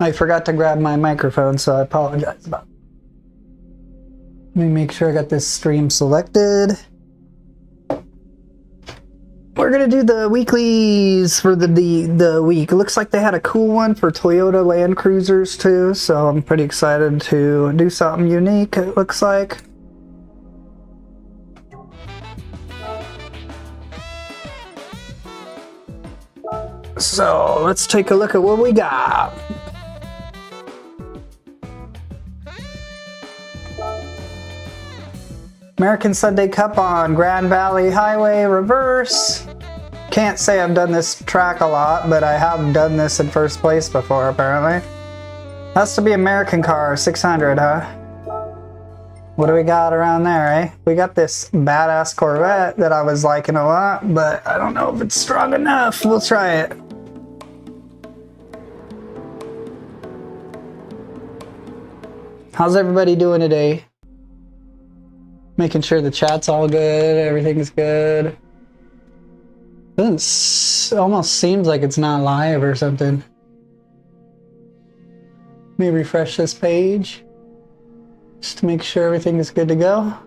I forgot to grab my microphone, so I apologize about it. Let me make sure I got this stream selected. We're gonna do the weeklies for the week. It looks like they had a cool one for Toyota Land Cruisers too, so I'm pretty excited to do something unique, it looks like. So let's take a look at what we got. American Sunday Cup on Grand Valley Highway reverse. Can't say I've done this track a lot, but I have done this in first place before apparently. Has to be American car, 600, huh? What do we got around there, eh? We got this badass Corvette that I was liking a lot, but I don't know if it's strong enough. We'll try it. How's everybody doing today? Making sure the chat's all good, everything's good. Almost seems like it's not live or something. Let me refresh this page just to make sure everything is good to go.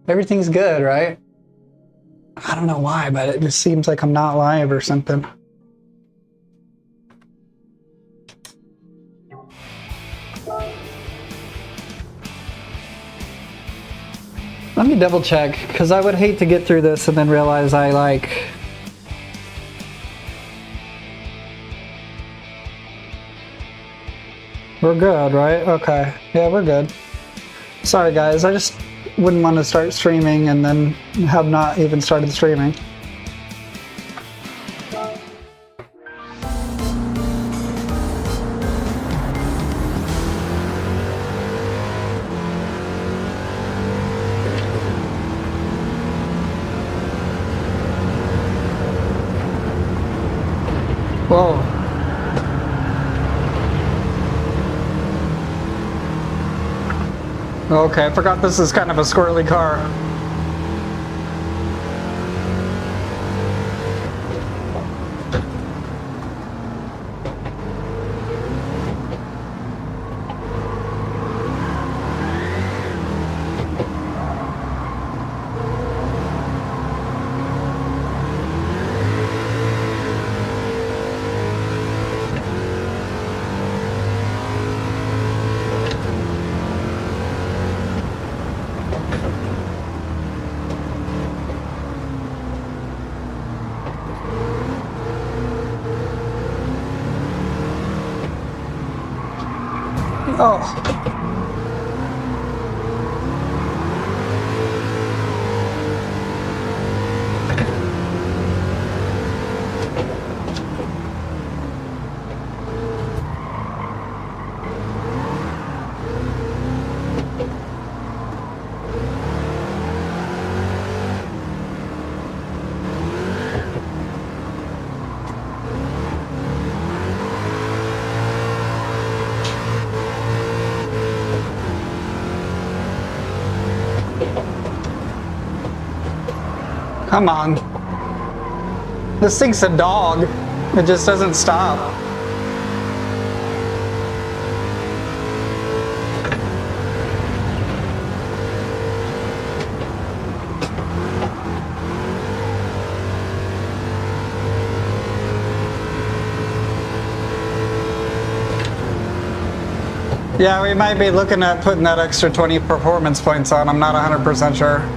Everything's good, right? I don't know why, but it just seems like I'm not live or something. Let me double check, because I would hate to get through this and then realize I like... We're good, right? Okay. Yeah, we're good. Sorry guys, I just wouldn't want to start streaming and then have not even started streaming. Whoa. Okay, I forgot this is kind of a squirrely car. Oh. Come on. This thing's a dog. It just doesn't stop. Yeah, we might be looking at putting that extra 20 performance points on. I'm not 100% sure.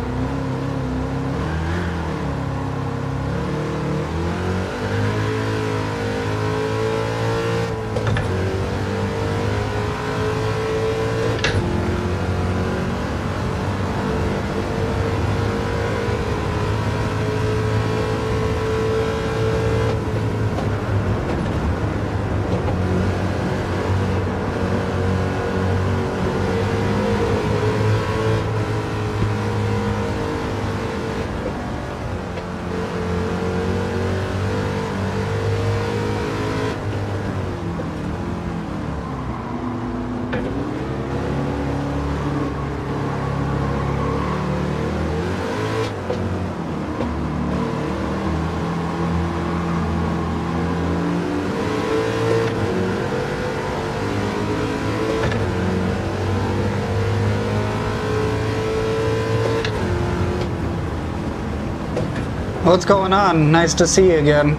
What's going on? Nice to see you again.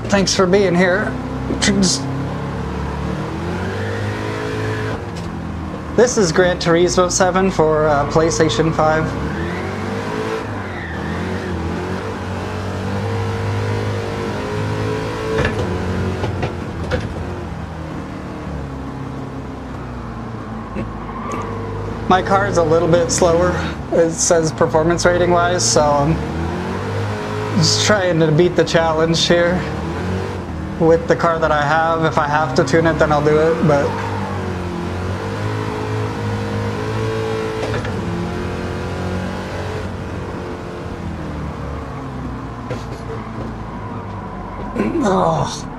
Thanks for being here. This is Gran Turismo 7 for PlayStation 5. My car is a little bit slower, it says performance rating wise, so I'm just trying to beat the challenge here with the car that I have. If I have to tune it, then I'll do it, but oh.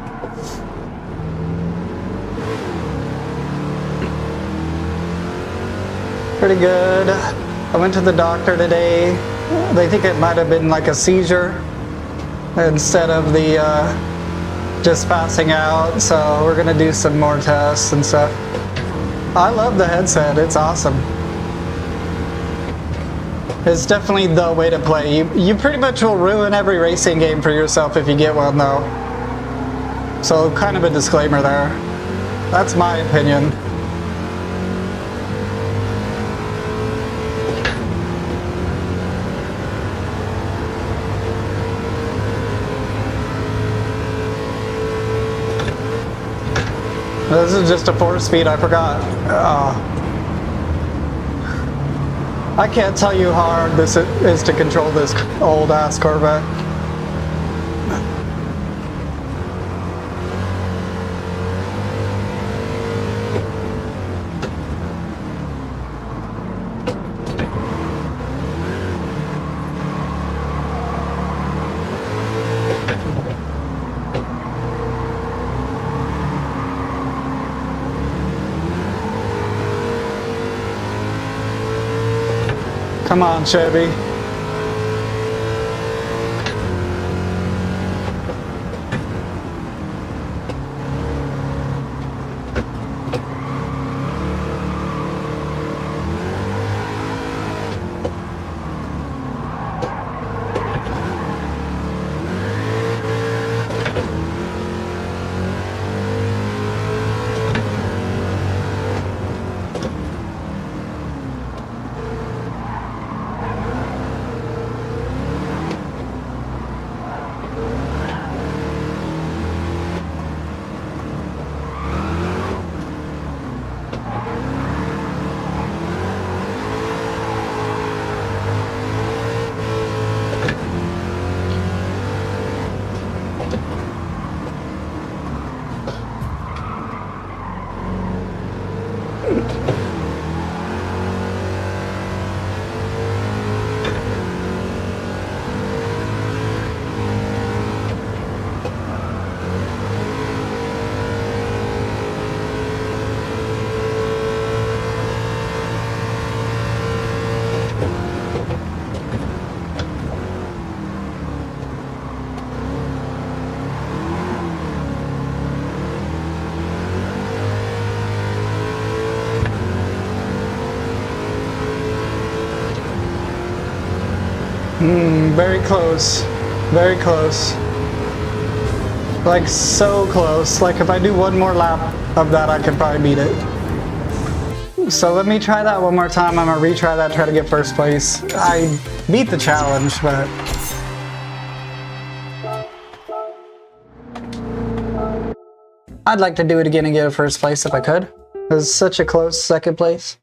Pretty good. I went to the doctor today. They think it might have been like a seizure instead of the just passing out, so we're gonna do some more tests and stuff. I love the headset, it's awesome. It's definitely the way to play. You pretty much will ruin every racing game for yourself if you get one though. So kind of a disclaimer there. That's my opinion. This is just a 4-speed, I forgot. I can't tell you how hard this is to control this old ass Corvette. Come on, Chevy. Very close. Very close. Like, so close. Like, if I do one more lap of that, I could probably beat it. So let me try that one more time. I'm gonna retry that, try to get first place. I beat the challenge, but I'd like to do it again and get a first place if I could. It was such a close second place.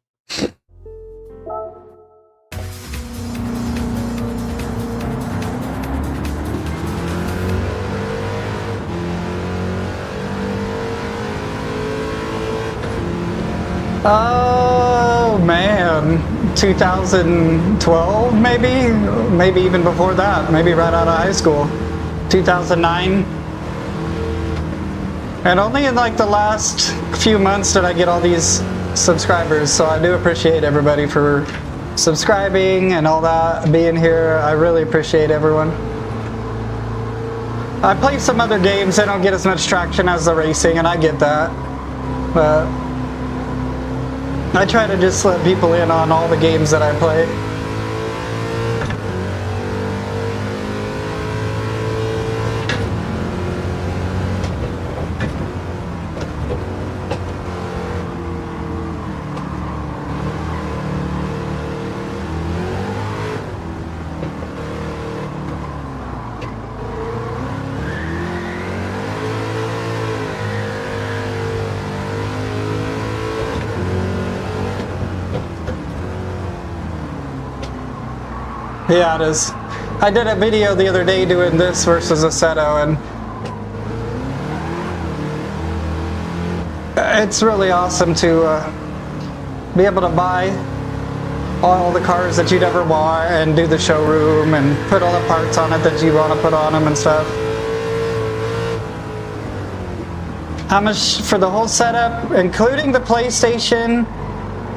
Oh man, 2012 maybe even before that, maybe right out of high school, 2009. And only in like the last few months did I get all these subscribers, so I do appreciate everybody for subscribing and all that, being here. I really appreciate everyone. I play some other games that don't get as much traction as the racing, and I get that, but I try to just let people in on all the games that I play. Yeah, it is. I did a video the other day doing this versus a Seto, and it's really awesome to be able to buy all the cars that you'd ever want and do the showroom and put all the parts on it that you want to put on them and stuff. How much for the whole setup, including the PlayStation?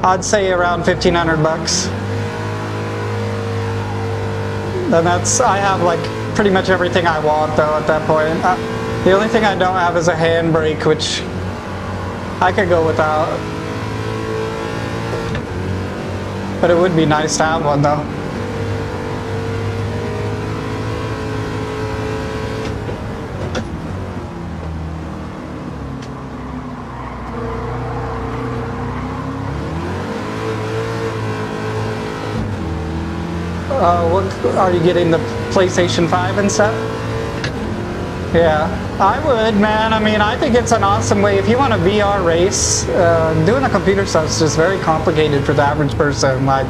I'd say around 1,500 bucks. And that's, I have like pretty much everything I want though at that point. The only thing I don't have is a handbrake, which I could go without. But it would be nice to have one though. What are you getting, the PlayStation 5 and stuff? Yeah, I would, man. I mean, I think it's an awesome way. If you want a VR race, doing the computer stuff is just very complicated for the average person. Like,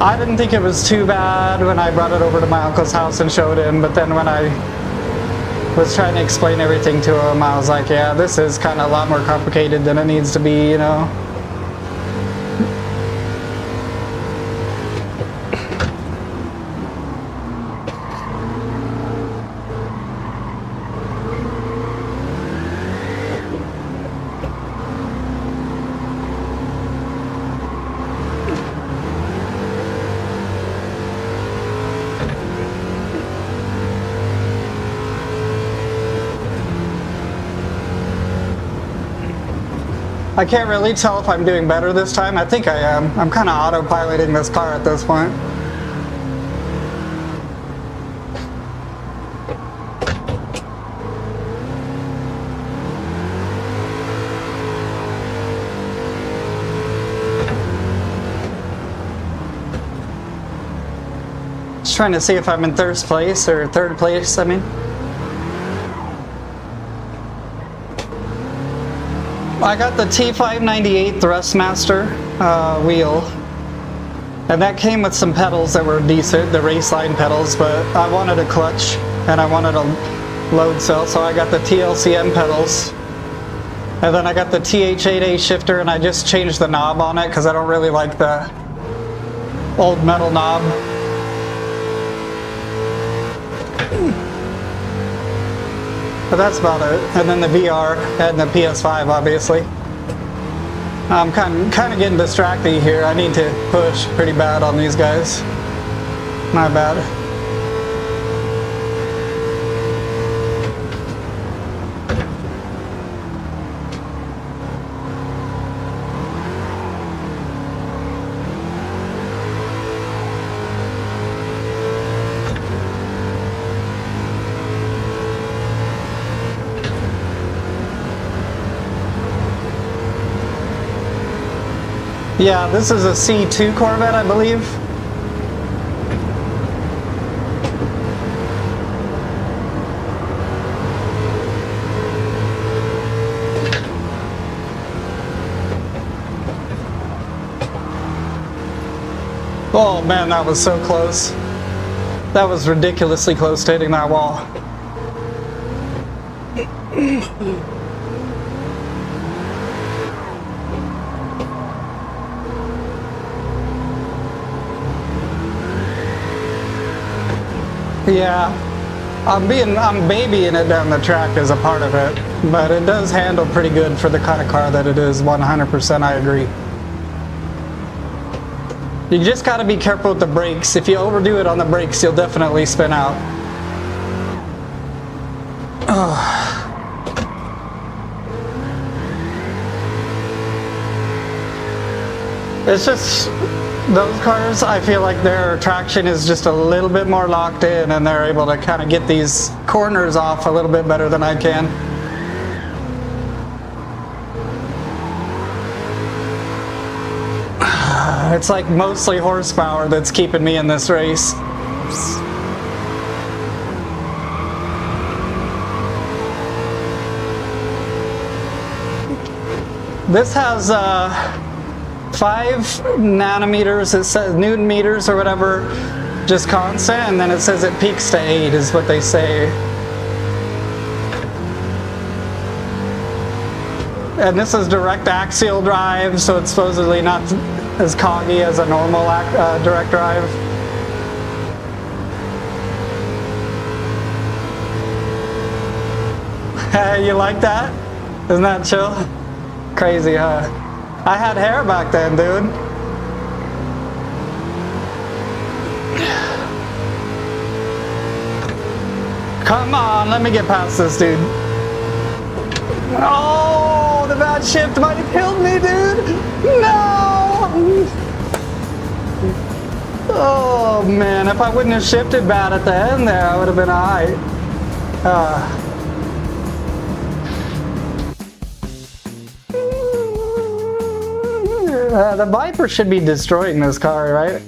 I didn't think it was too bad when I brought it over to my uncle's house and showed him, but then when I was trying to explain everything to him, I was like, yeah, this is kind of a lot more complicated than it needs to be, you know? I can't really tell if I'm doing better this time. I think I am. I'm kind of autopiloting this car at this point. Just trying to see if I'm in third place, I mean. I got the T598 Thrustmaster wheel, and that came with some pedals that were decent, the race line pedals, but I wanted a clutch and I wanted a load cell, so I got the TLCM pedals. And then I got the TH8A shifter, and I just changed the knob on it because I don't really like the old metal knob. But that's about it. And then the VR and the PS5, obviously. I'm kind of getting distracted here. I need to push pretty bad on these guys. My bad. Yeah, this is a C2 Corvette, I believe. Oh man, that was so close. That was ridiculously close to hitting that wall. Yeah, I'm babying it down the track as a part of it, but it does handle pretty good for the kind of car that it is. 100%, I agree. You just got to be careful with the brakes. If you overdo it on the brakes, you'll definitely spin out. It's just, those cars, I feel like their traction is just a little bit more locked in, and they're able to kind of get these corners off a little bit better than I can. It's like mostly horsepower that's keeping me in this race. This has 5 nanometers, it says Newton meters or whatever, just constant, and then it says it peaks to 8 is what they say. And this is direct axial drive, so it's supposedly not as coggy as a normal direct drive. You like that? Isn't that chill? Crazy, huh? I had hair back then, dude. Come on, let me get past this, dude. Oh, the bad shift might have killed me, dude. No! Oh, man, if I wouldn't have shifted bad at the end there, I would have been alright. The Viper should be destroying this car, right?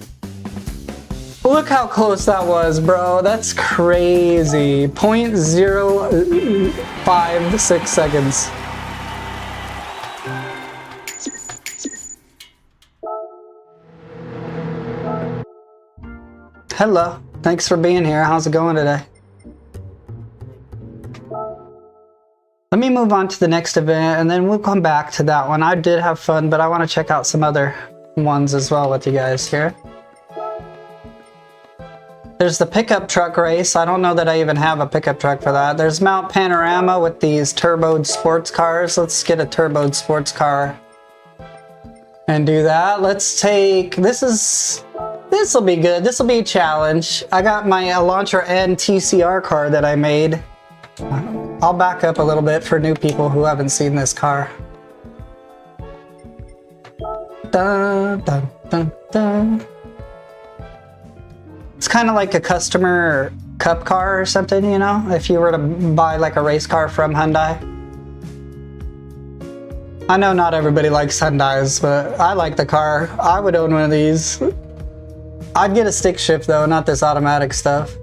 Look how close that was, bro. That's crazy. 0.056 seconds. Hello. Thanks for being here. How's it going today? Let me move on to the next event and then we'll come back to that one. I did have fun, but I want to check out some other ones as well with you guys here. There's the pickup truck race. I don't know that I even have a pickup truck for that.'s Mount Panorama with these turboed sports cars. Let's get a turboed sports car and do that. Let's take, this will be good. This will be a challenge. I got my Elantra N TCR car that I made. I'll back up a little bit for new people who haven't seen this car. Dun, dun, dun, dun. It's kind of like a customer cup car or something, you know, if you were to buy like a race car from Hyundai. I know not everybody likes Hyundais, but I like the car. I would own one of these. I'd get a stick shift though, not this automatic stuff.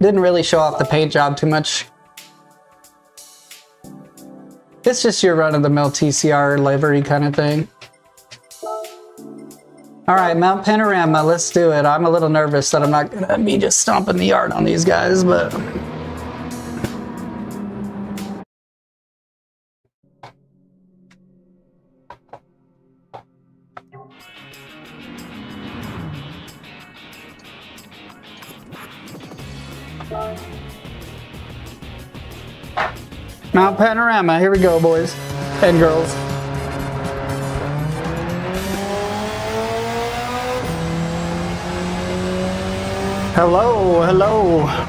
Didn't really show off the paint job too much. It's just your run-of-the-mill TCR livery kind of thing. Alright, Mount Panorama, let's do it. I'm a little nervous that I'm not gonna be just stomping the yard on these guys, but... Mount Panorama, here we go, boys and girls. Hello, hello.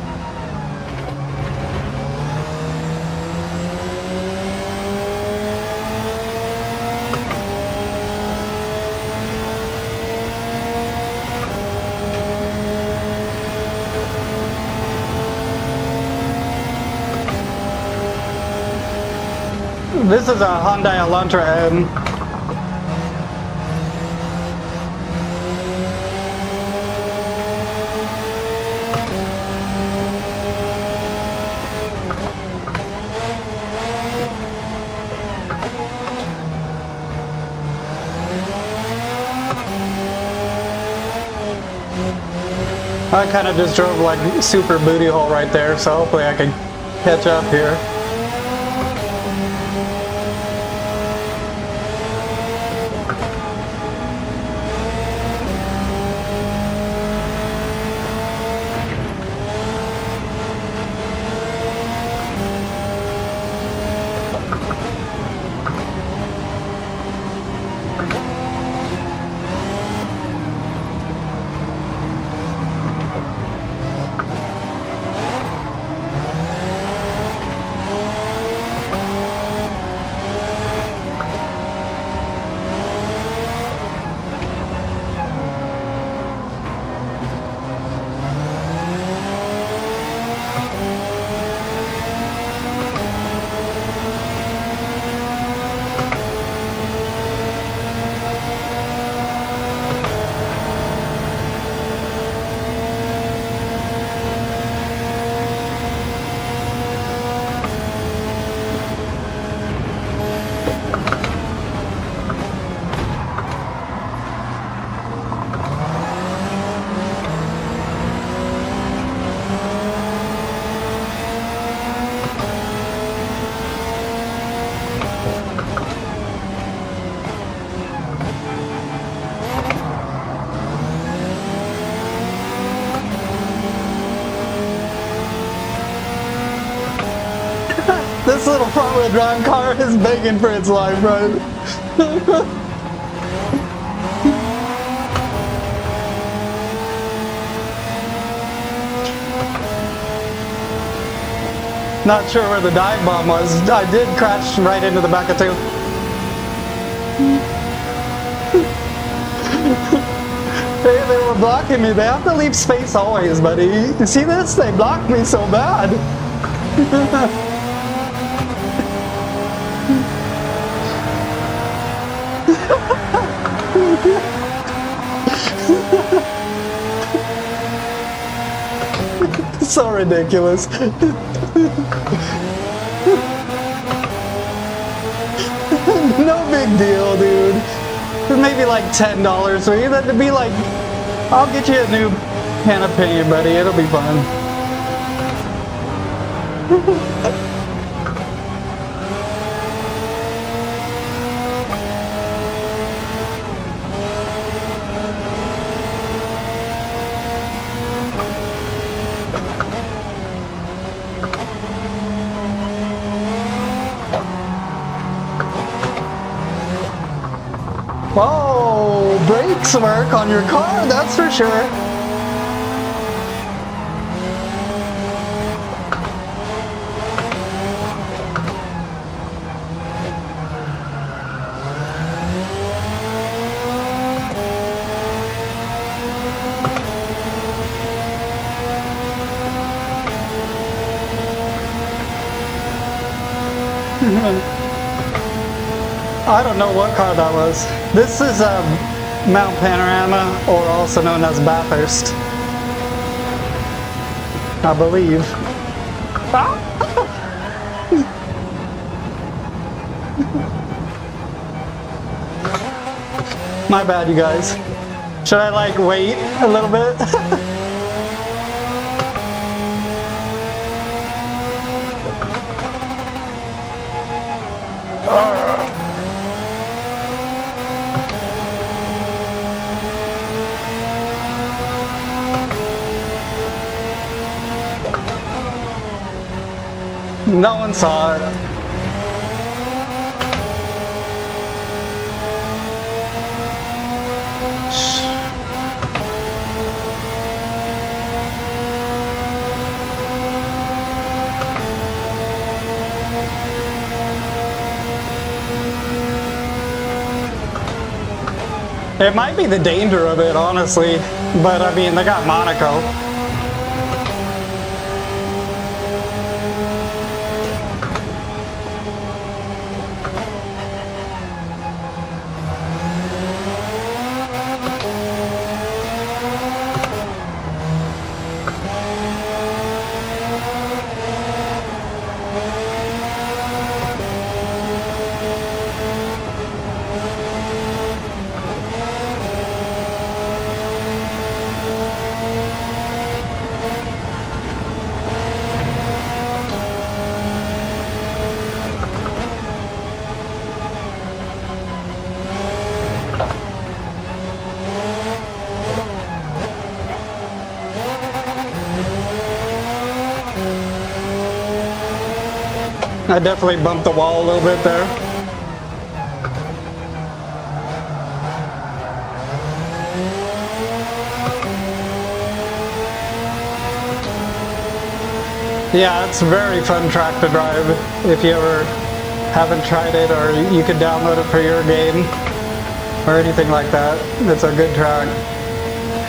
This is a Hyundai Elantra N. I kind of just drove like super booty hole right there, so hopefully I can catch up here. little front-wheel drive car is begging for its life, right? Not sure where the dive bomb was. I did crash right into the back of two. Hey, they were blocking me. They have to leave space always, buddy. You see this? They blocked me so bad. So ridiculous. No big deal, dude. Maybe like $10 for you. That'd be like, I'll get you a new can of paint, buddy. It'll be fun. Whoa, brakes work on your car, that's for sure. I don't know what car that was. This is a Mount Panorama, or also known as Bathurst, I believe. My bad, you guys. Should I like wait a little bit? No one saw it. It might be the danger of it, honestly, but I mean, they got Monaco. I definitely bumped the wall a little bit there. Yeah, it's a very fun track to drive. If you ever haven't tried it, or you could download it for your game or anything like that. It's a good track.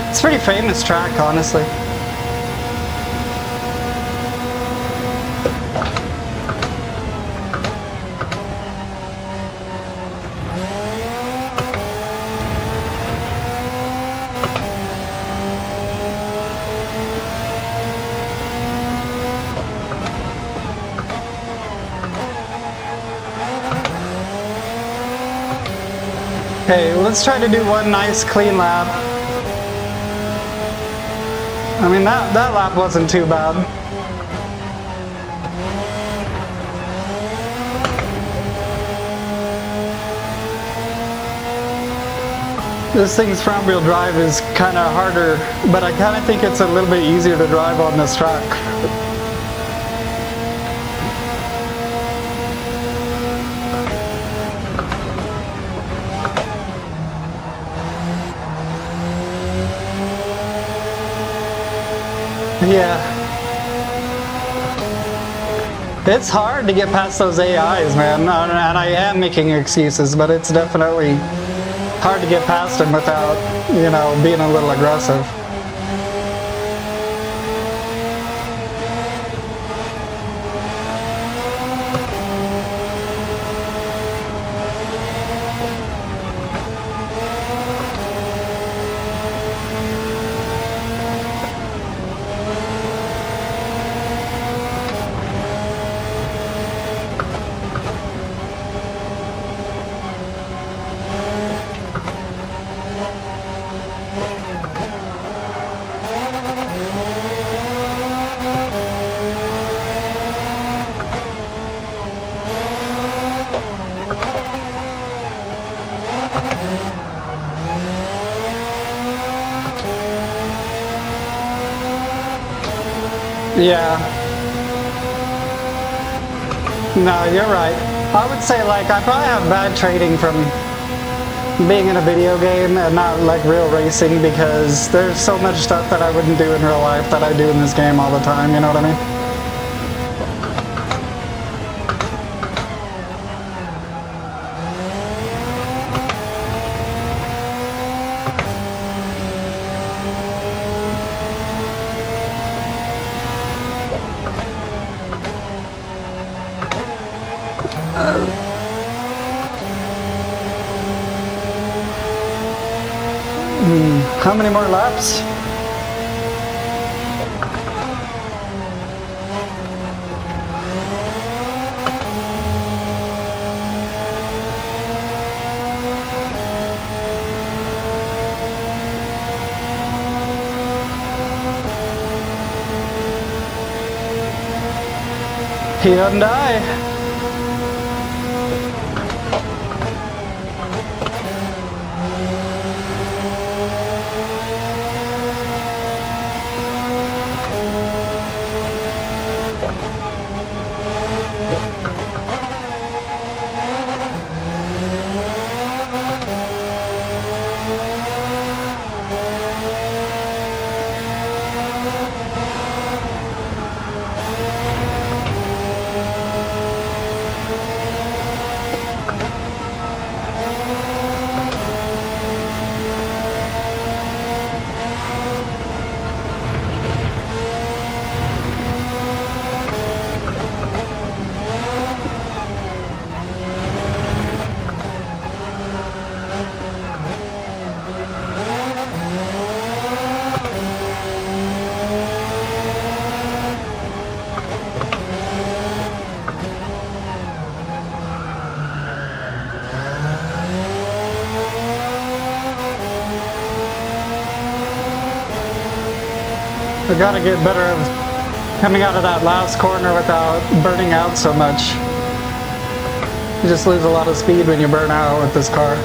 It's a pretty famous track, honestly. Okay, let's try to do one nice clean lap. I mean, that lap wasn't too bad. This thing's front wheel drive is kind of harder, but I kind of think it's a little bit easier to drive on this track. Yeah. It's hard to get past those AIs, man, and I am making excuses, but it's definitely hard to get past them without, you know, being a little aggressive. Yeah. No, you're right. I would say, like, I probably have bad trading from being in a video game and not, like, real racing, because there's so much stuff that I wouldn't do in real life that I do in this game all the time, you know what I mean? How many more laps? He doesn't die. I gotta get better at coming out of that last corner without burning out so much. You just lose a lot of speed when you burn out with this car.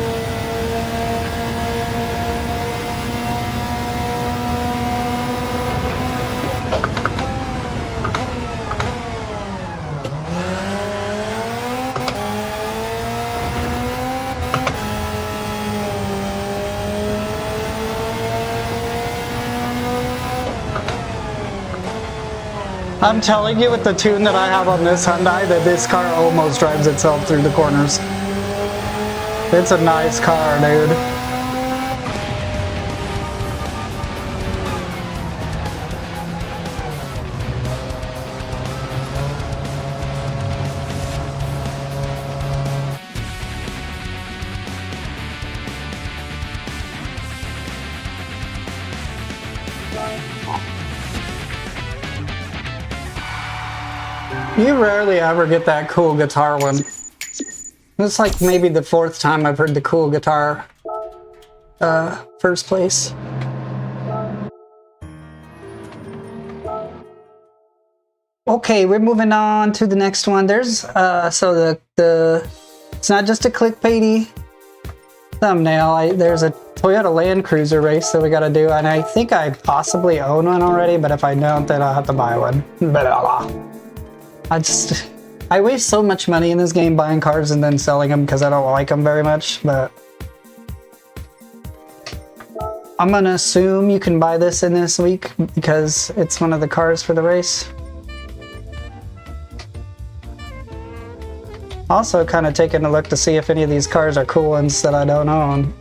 I'm telling you, with the tune that I have on this Hyundai, that this car almost drives itself through the corners. It's a nice car, dude. You rarely ever get that cool guitar one. It's like maybe the 4th time I've heard the cool guitar first place. Okay, we're moving on to the next one. There's so the it's not just a clickbaity thumbnail. There's a Toyota Land Cruiser race that we gotta do, and I think I possibly own one already, but if I don't, then I'll have to buy one. I waste so much money in this game buying cars and then selling them because I don't like them very much, but I'm gonna assume you can buy this in this week because it's one of the cars for the race. Also kind of taking a look to see if any of these cars are cool ones that I don't own.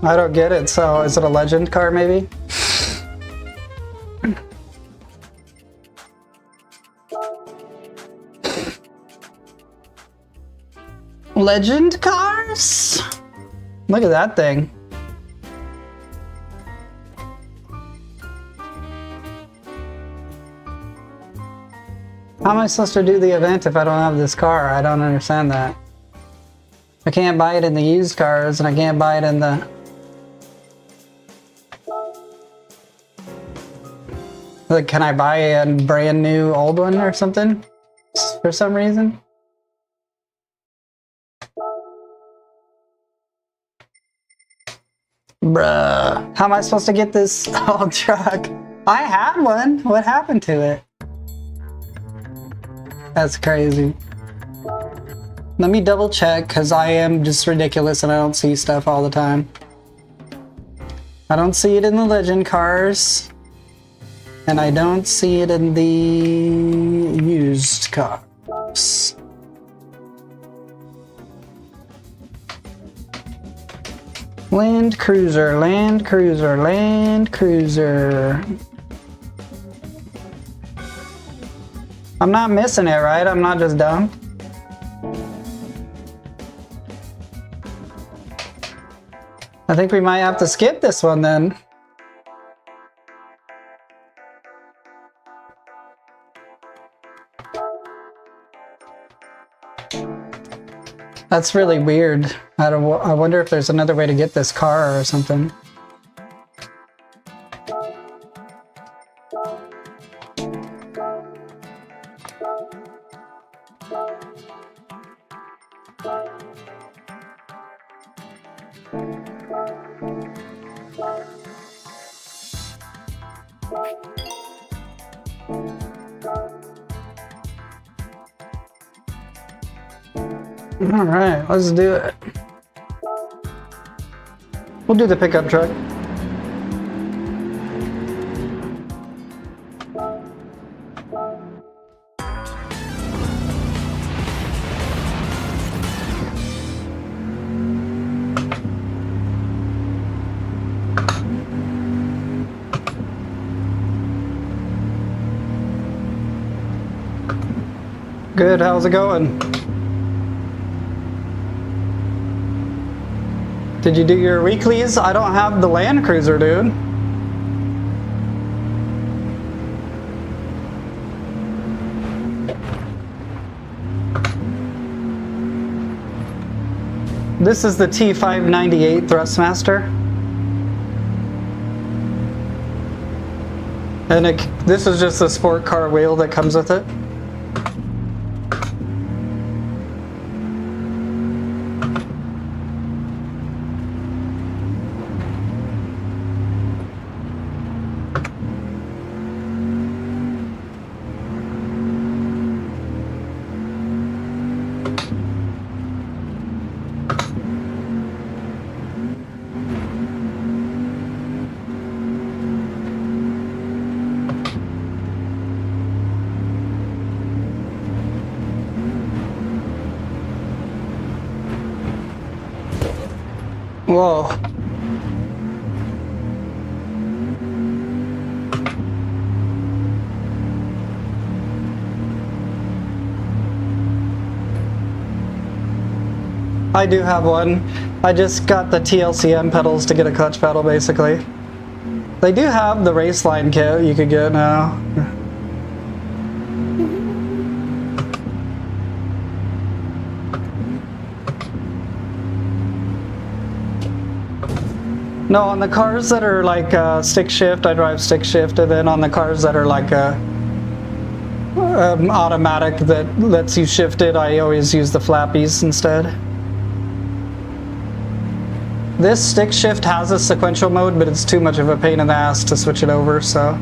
I don't get it, so is it a legend car maybe? Legend cars? Look at that thing. How am I supposed to do the event if I don't have this car? I don't understand that. I can't buy it in the used cars and I can't buy it in the... Like, can I buy a brand new old one or something? For some reason? Bruh. How am I supposed to get this old truck? I had one. What happened to it? That's crazy. Let me double check because I am just ridiculous and I don't see stuff all the time. I don't see it in the legend cars. And I don't see it in the used cars. Land Cruiser, Land Cruiser, Land Cruiser. I'm not missing it, right? I'm not just dumb. I think we might have to skip this one then. That's really weird. I wonder if there's another way to get this car or something. All right, let's do it. We'll do the pickup truck. Good, how's it going? Did you do your weeklies? I don't have the Land Cruiser, dude. This is the T598 Thrustmaster. And this is just a sport car wheel that comes with it. Whoa. I do have one. I just got the TLCM pedals to get a clutch pedal, basically. They do have the Raceline kit you could get now. No, on the cars that are like stick shift, I drive stick shift, and then on the cars that are like automatic that lets you shift it, I always use the flappies instead. This stick shift has a sequential mode, but it's too much of a pain in the ass to switch it over, so.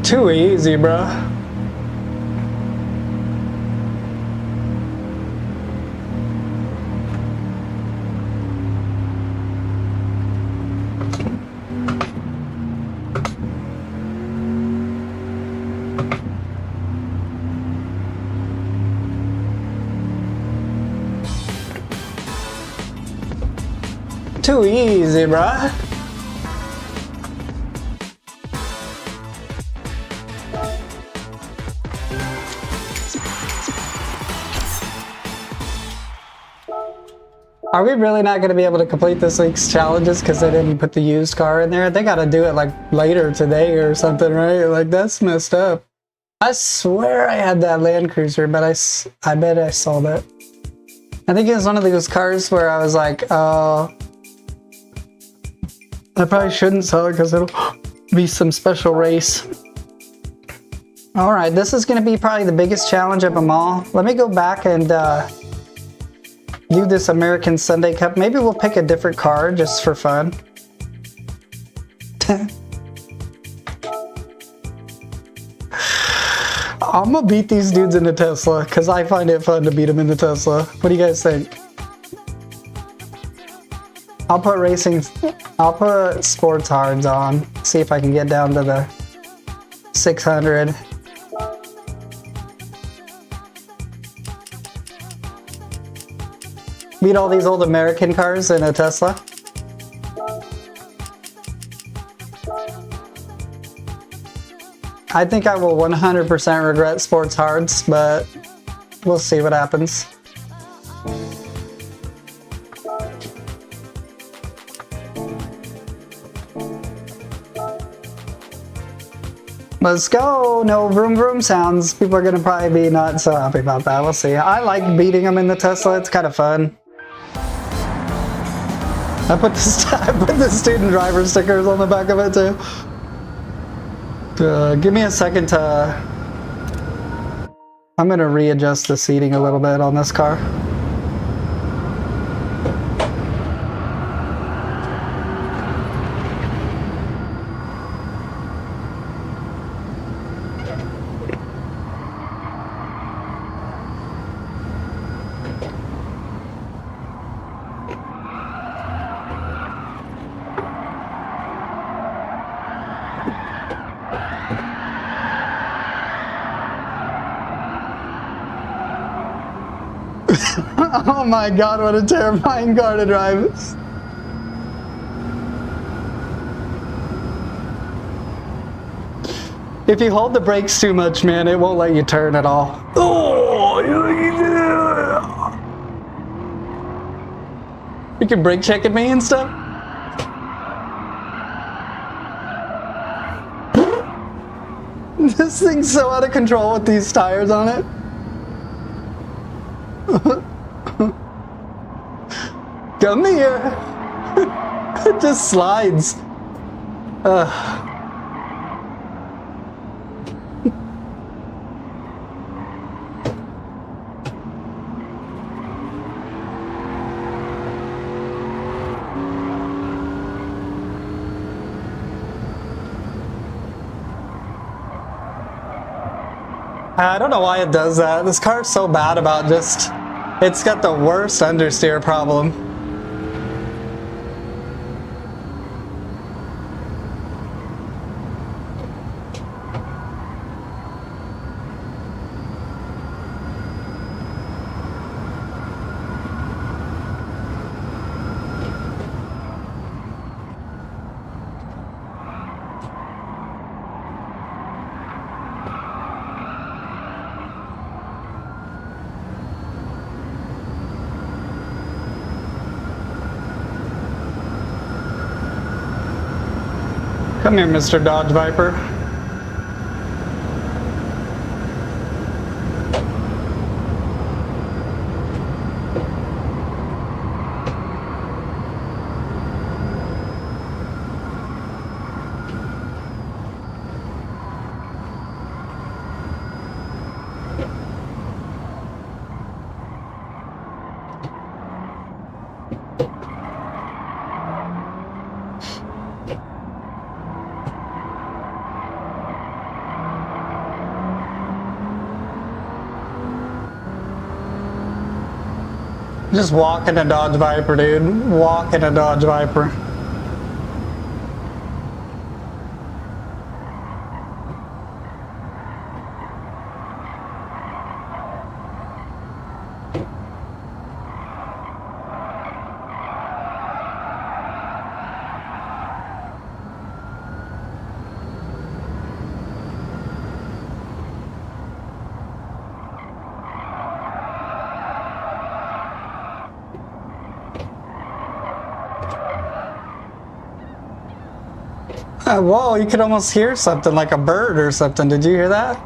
Too easy, bruh. Too easy, bruh. Are we really not going to be able to complete this week's challenges because they didn't put the used car in there? They got to do it like later today or something, right? Like, that's messed up. I swear I had that Land Cruiser, but I bet I sold it. I think it was one of those cars where I was like, I probably shouldn't sell it because it'll be some special race. Alright, this is going to be probably the biggest challenge of them all. Let me go back and do this American Sunday Cup. Maybe we'll pick a different car just for fun. I'm gonna beat these dudes in the Tesla because I find it fun to beat them in the Tesla. What do you guys think? I'll put sports hards on. See if I can get down to the 600. Beat all these old American cars in a Tesla. I think I will 100% regret sports hards, but we'll see what happens. Let's go! No vroom vroom sounds. People are gonna probably be not so happy about that. We'll see. I like beating them in the Tesla. It's kind of fun. I put the student driver stickers on the back of it too. Give me a second to... I'm gonna readjust the seating a little bit on this car. Oh my god, what a terrifying car to drive. If you hold the brakes too much, man, it won't let you turn at all. Oh, yeah. You can brake check at me and stuff? This thing's so out of control with these tires on it. Come here. It just slides. I don't know why it does that. This car's so bad about just... It's got the worst understeer problem. Come here, Mr. Dodge Viper. Just walk in a Dodge Viper, dude. Walk in a Dodge Viper. Whoa, you could almost hear something like a bird or something. Did you hear that?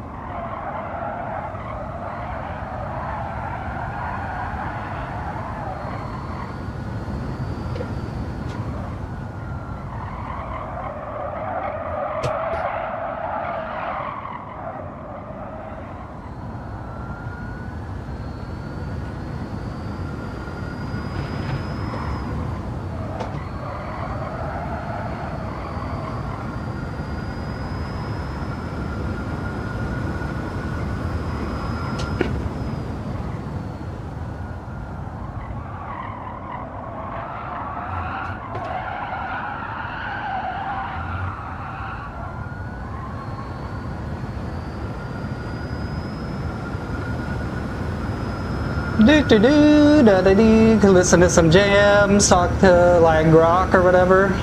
Could listen to some jams, talk to like rock or whatever.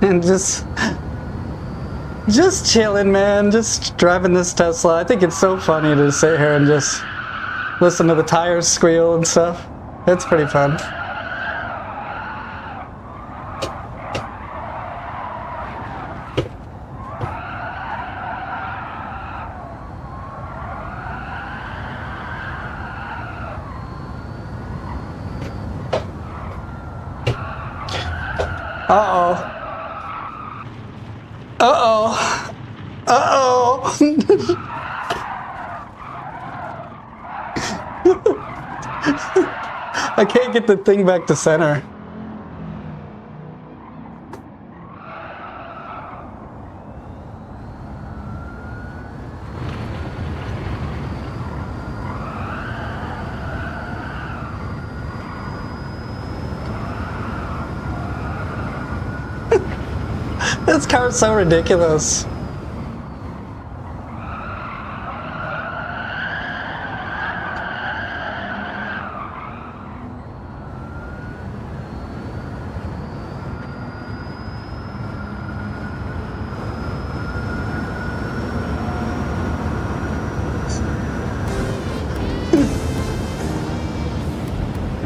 and just chilling, man. Just driving this Tesla. I think it's so funny to sit here and just listen to the tires squeal and stuff. It's pretty fun. Uh-oh. Uh-oh. Uh-oh. I can't get the thing back to center. This car's so ridiculous.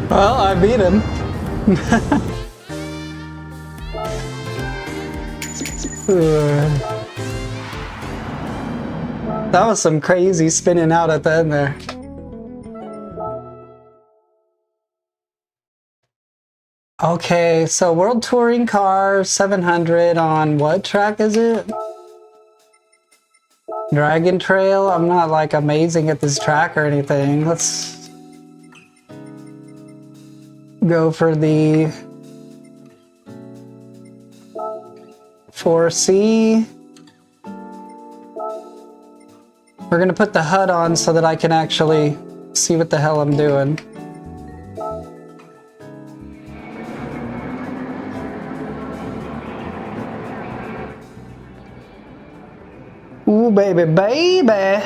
Well, I beat him. That was some crazy spinning out at the end there. Okay, so World Touring Car 700 on what track is it? Dragon Trail? I'm not like amazing at this track or anything. Let's go for the 4C. We're gonna put the HUD on so that I can actually see what the hell I'm doing. Ooh, baby, baby.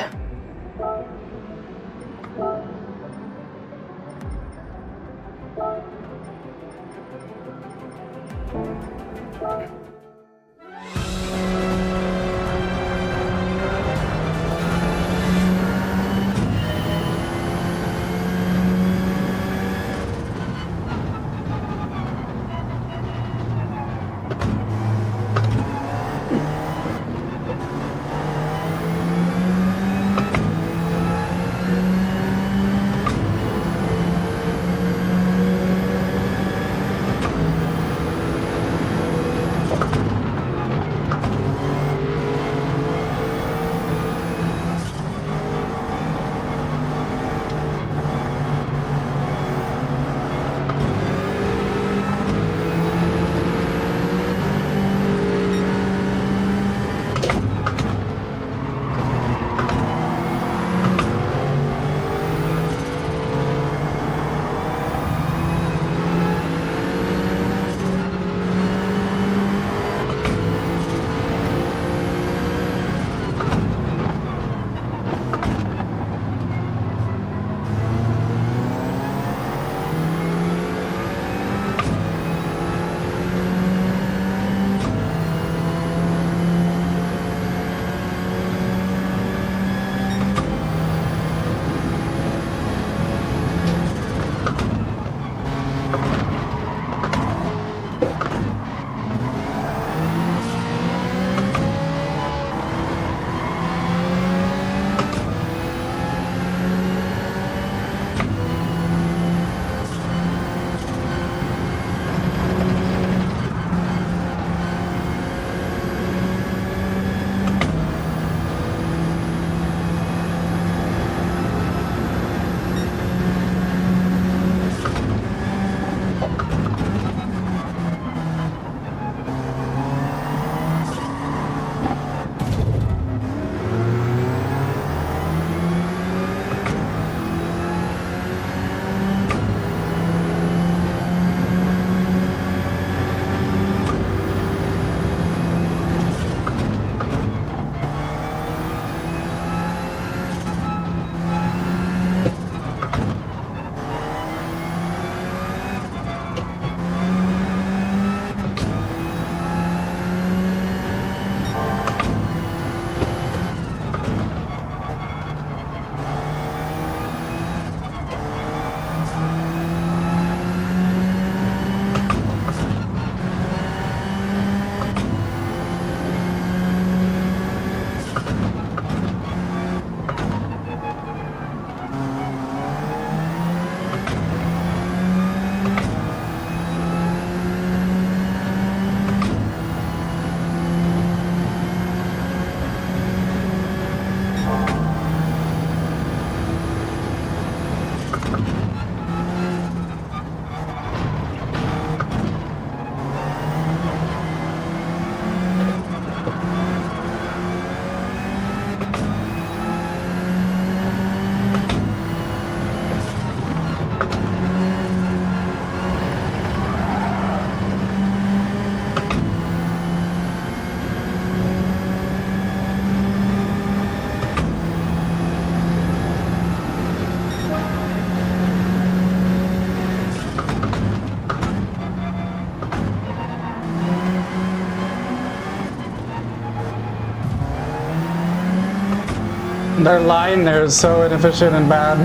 Their line there is so inefficient and bad.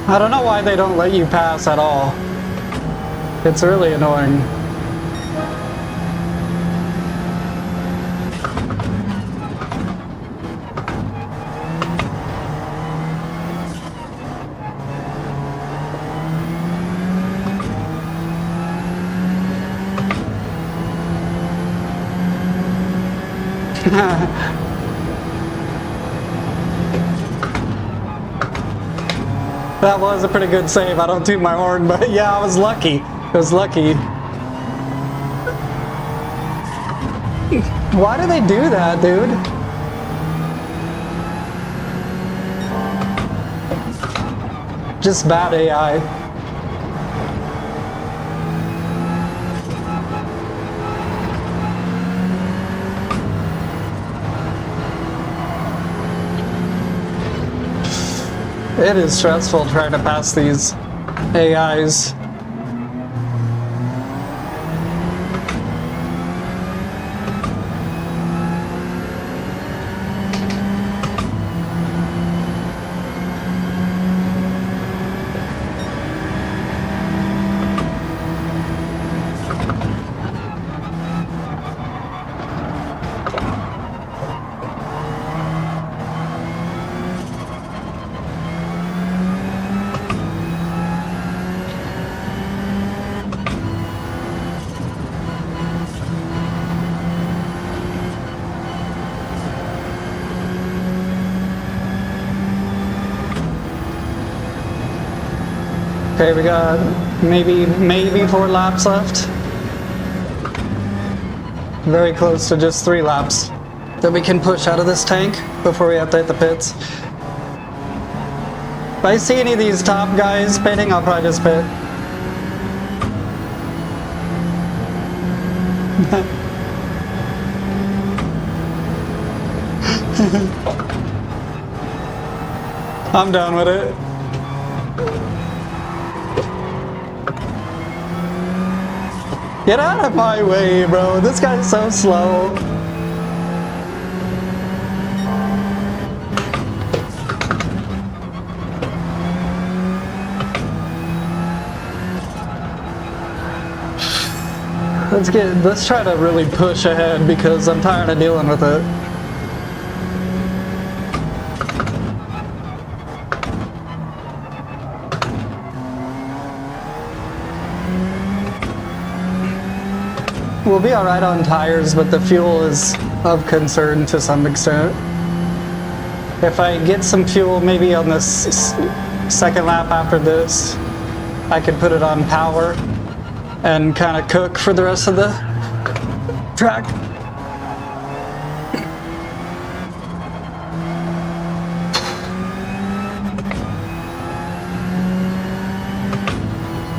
I don't know why they don't let you pass at all. It's really annoying. That was a pretty good save. I don't toot my horn, but yeah, I was lucky. I was lucky. Why do they do that, dude? Just bad AI. It is stressful trying to pass these AIs. Okay, we got maybe 4 laps left. Very close to just 3 laps that we can push out of this tank before we have to hit the pits. If I see any of these top guys pitting, I'll probably just pit. I'm done with it. Get out of my way, bro. This guy's so slow. Let's try to really push ahead because I'm tired of dealing with it. We'll be alright on tires, but the fuel is of concern to some extent. If I get some fuel maybe on this second lap after this, I could put it on power and kind of cook for the rest of the track.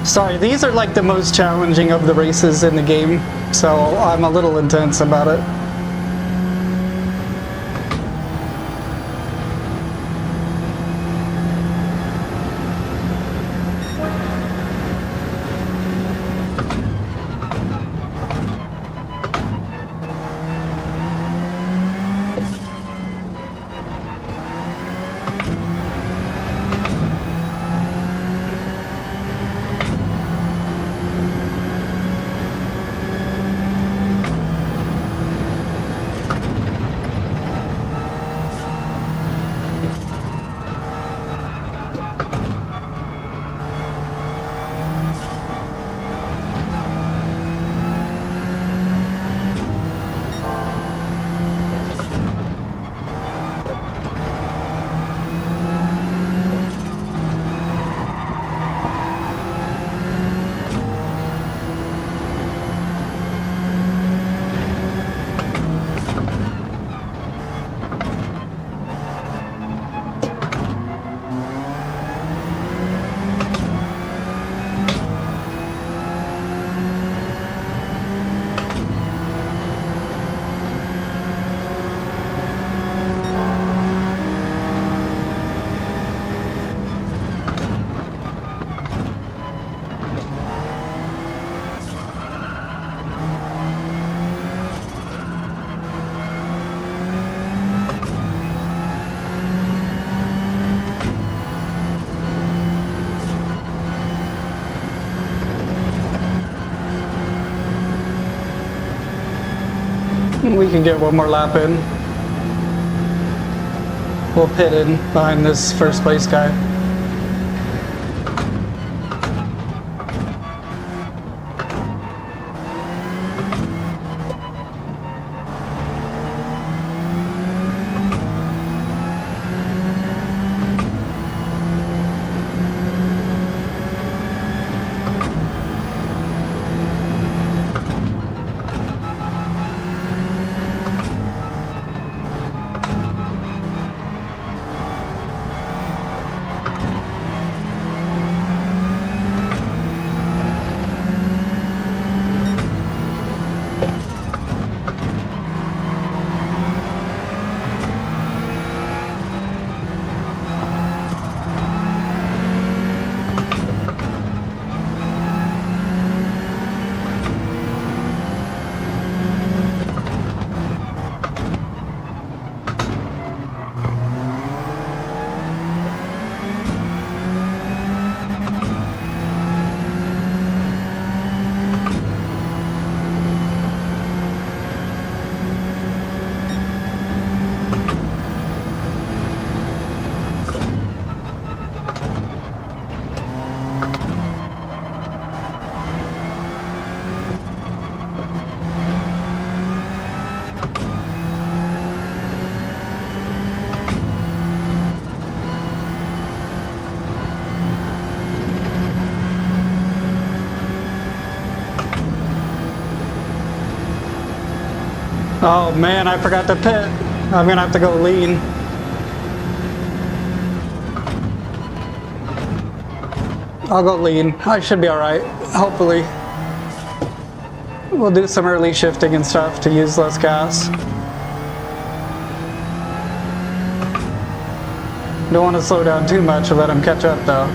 Sorry, these are like the most challenging of the races in the game, so I'm a little intense about it. We can get one more lap in. We'll pit in behind this first place guy. Oh man, I forgot to pit. I'm gonna have to go lean. I'll go lean. I should be alright, hopefully. We'll do some early shifting and stuff to use less gas. Don't want to slow down too much or let him catch up though.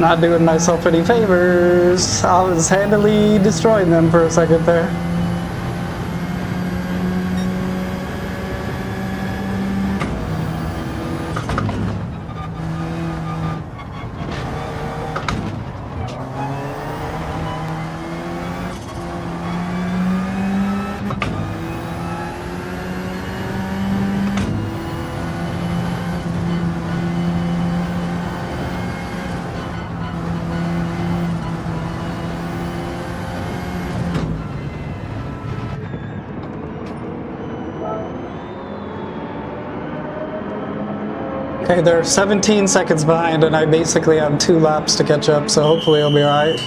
Not doing myself any favors. I was handily destroying them for a second there. Okay, they're 17 seconds behind and I basically have 2 laps to catch up, so hopefully I'll be alright.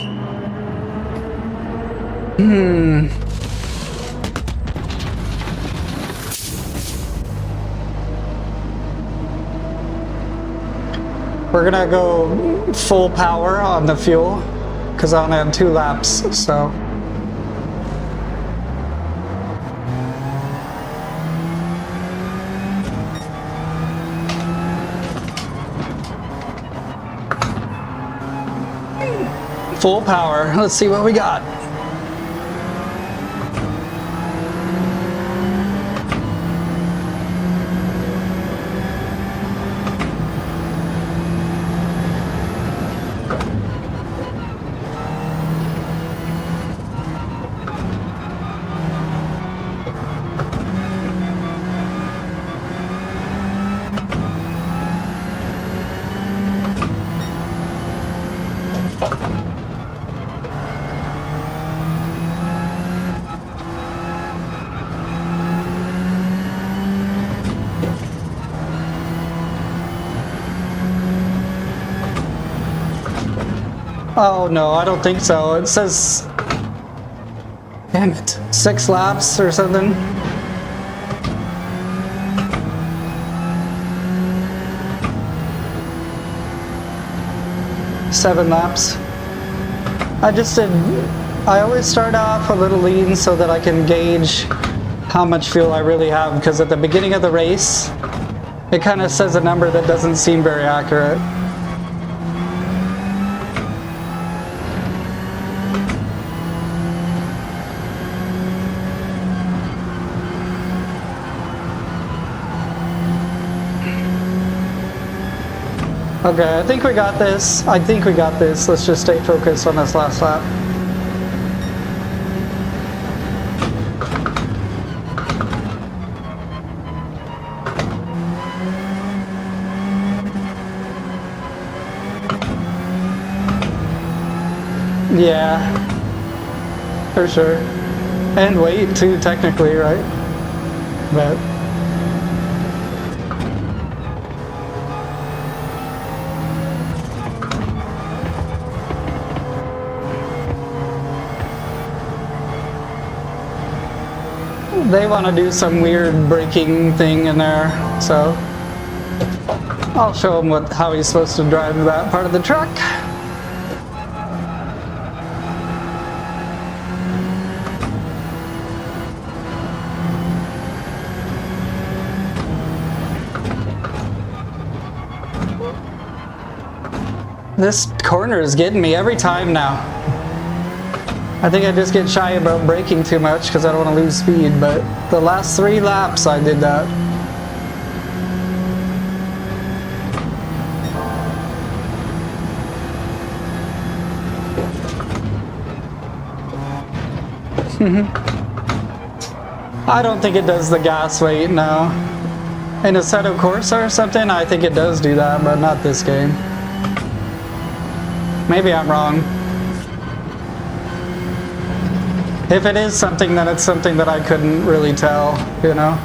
We're gonna go full power on the fuel because I only have 2 laps, so. Full power. Let's see what we got. Oh no, I don't think so. It says, damn it, 6 laps or something. 7 laps. I always start off a little lean so that I can gauge how much fuel I really have, because at the beginning of the race, it kind of says a number that doesn't seem very accurate. Okay, I think we got this. Let's just stay focused on this last lap. Yeah, for sure. And weight too, technically, right? But they want to do some weird braking thing in there, so I'll show him how he's supposed to drive that part of the truck. This corner is getting me every time now. I think I just get shy about braking too much because I don't want to lose speed, but the last 3 laps I did that. I don't think it does the gas weight, no. In Assetto Corsa or something, I think it does do that, but not this game. Maybe I'm wrong. If it is something, then it's something that I couldn't really tell, you know?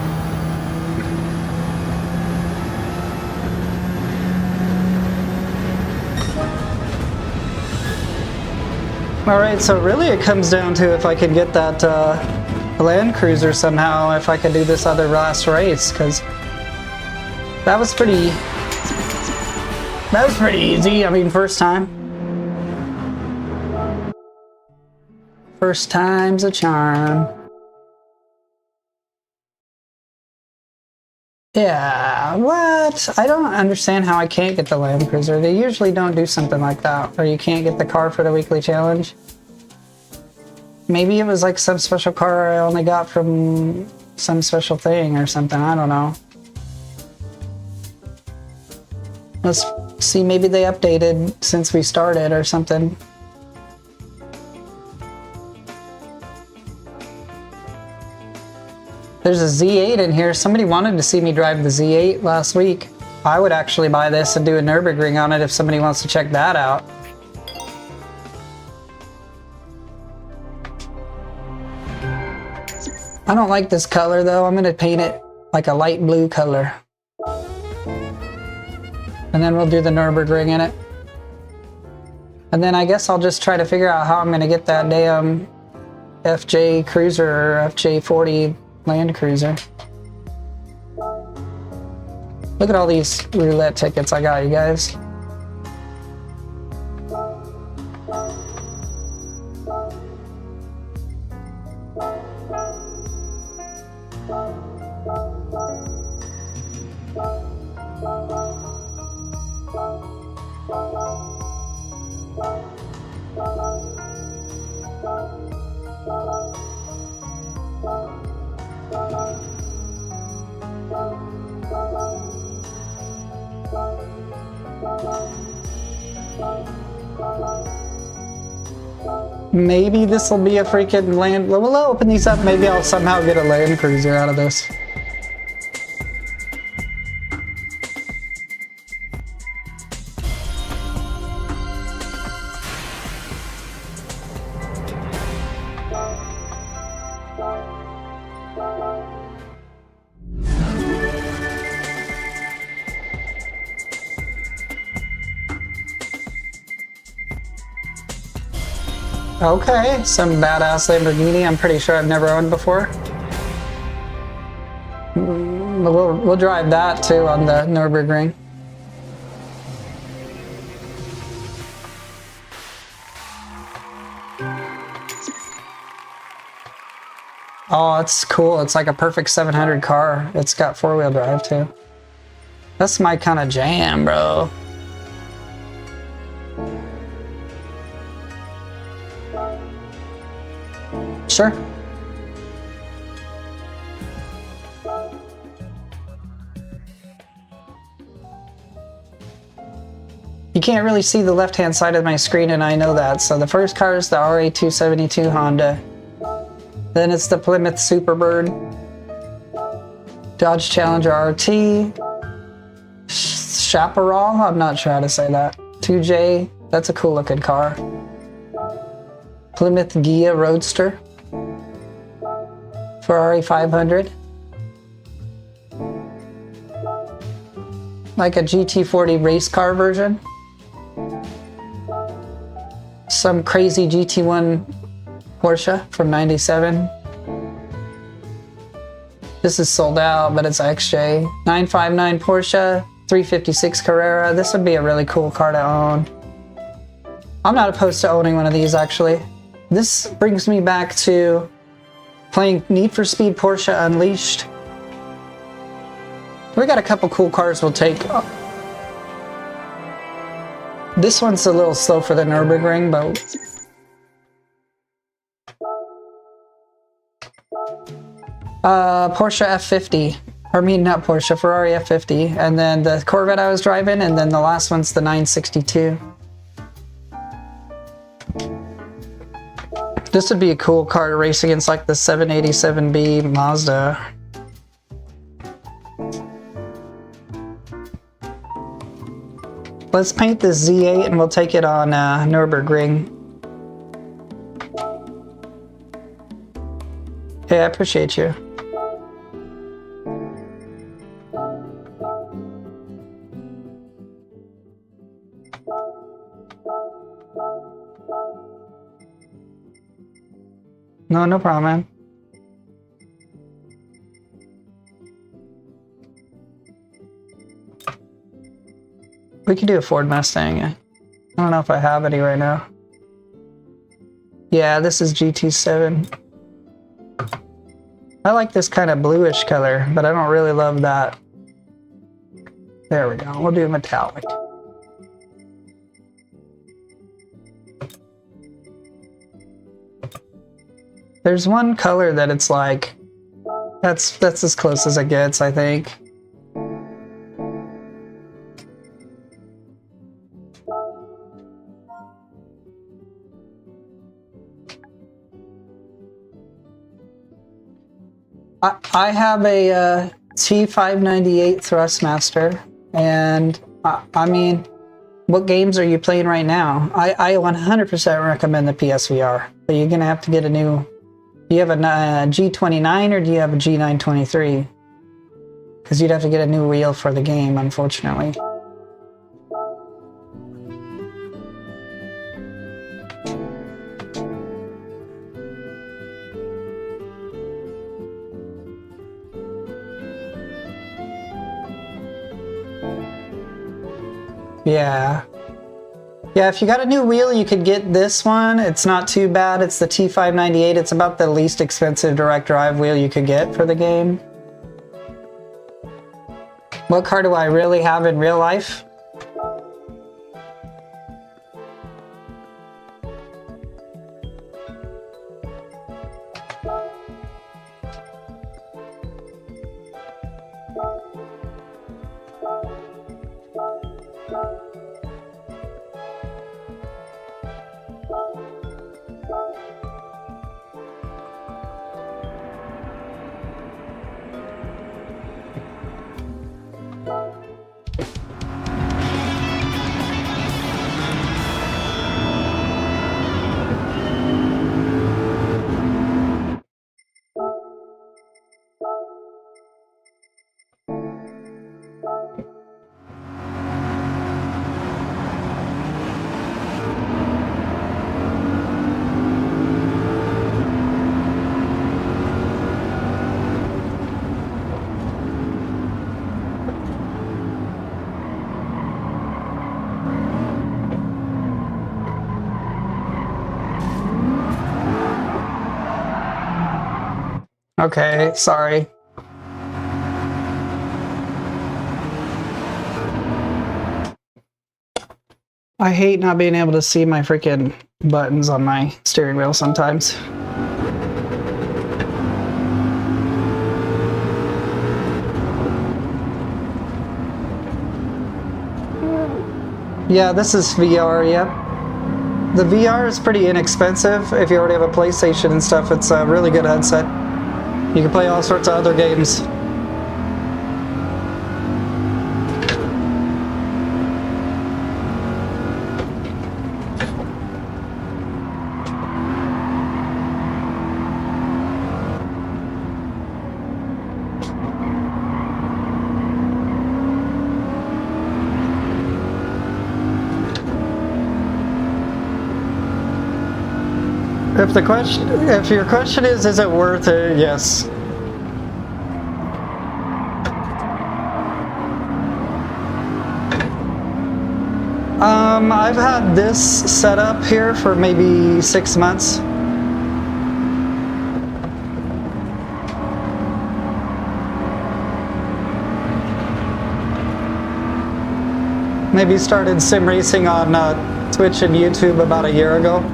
Alright, so really it comes down to if I could get that Land Cruiser somehow, if I could do this other last race, because that was pretty easy. I mean, first time. First time's a charm. Yeah, what? I don't understand how I can't get the Land Cruiser. They usually don't do something like that, or you can't get the car for the weekly challenge. Maybe it was like some special car I only got from some special thing or something, I don't know. Let's see, maybe they updated since we started or something. There's a Z8 in here. Somebody wanted to see me drive the Z8 last week. I would actually buy this and do a Nürburgring on it if somebody wants to check that out. I don't like this color though. I'm gonna paint it like a light blue color. And then we'll do the Nürburgring in it. And then I guess I'll just try to figure out how I'm gonna get that damn FJ Cruiser or FJ40 Land Cruiser. Look at all these roulette tickets I got, you guys. Maybe this will be a freaking land. We'll open these up. Maybe I'll somehow get a Land Cruiser out of this. Okay, some badass Lamborghini I'm pretty sure I've never owned before. We'll drive that too on the Nürburgring. Oh, it's cool. It's like a perfect 700 car. It's got four-wheel drive too. That's my kind of jam, bro. Sure. You can't really see the left-hand side of my screen, and I know that. So the first car is the RA272 Honda. Then it's the Plymouth Superbird, Dodge Challenger RT, Chaparral, I'm not sure how to say that, 2J, that's a cool looking car, Plymouth Ghia Roadster, Ferrari 500, like a GT40 race car version, some crazy GT1 Porsche from 97. This is sold out, but it's XJ. 959 Porsche, 356 Carrera. This would be a really cool car to own. I'm not opposed to owning one of these, actually. This brings me back to playing Need for Speed Porsche Unleashed. We got a couple cool cars we'll take. This one's a little slow for the Nürburgring, but Porsche F50, I mean not Porsche, Ferrari F50, and then the Corvette I was driving, and then the last one's the 962. This would be a cool car to race against, like the 787B Mazda. Let's paint this Z8 and we'll take it on Nürburgring. Hey, I appreciate you. No problem, man. We could do a Ford Mustang. I don't know if I have any right now. Yeah, this is GT7. I like this kind of bluish color, but I don't really love that. There we go. We'll do metallic. There's one color that it's like, that's as close as it gets, I think. I have a T598 Thrustmaster, and I mean, what games are you playing right now? I 100% recommend the PSVR, but you're gonna have to get a new. Do you have a G29 or do you have a G923? Because you'd have to get a new wheel for the game, unfortunately. Yeah. Yeah, if you got a new wheel, you could get this one. It's not too bad. It's the T598. It's about the least expensive direct drive wheel you could get for the game. What car do I really have in real life? Okay, sorry. I hate not being able to see my freaking buttons on my steering wheel sometimes. Yeah, this is VR, yep. The VR is pretty inexpensive. If you already have a PlayStation and stuff, it's a really good headset. You can play all sorts of other games. If your question is it worth it? Yes. I've had this set up here for maybe 6 months. Maybe started sim racing on Twitch and YouTube about a year ago.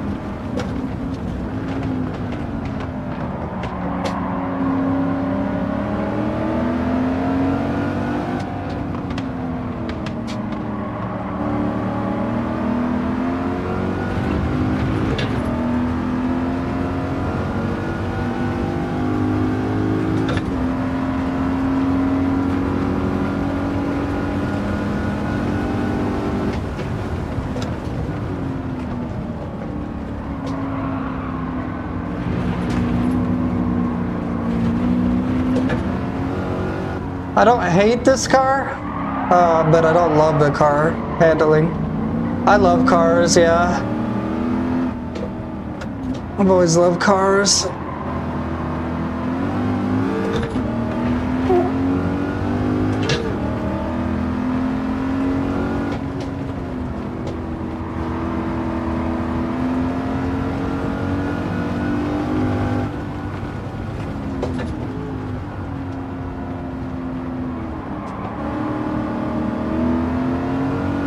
I don't hate this car, but I don't love the car handling. I love cars, yeah. I've always loved cars.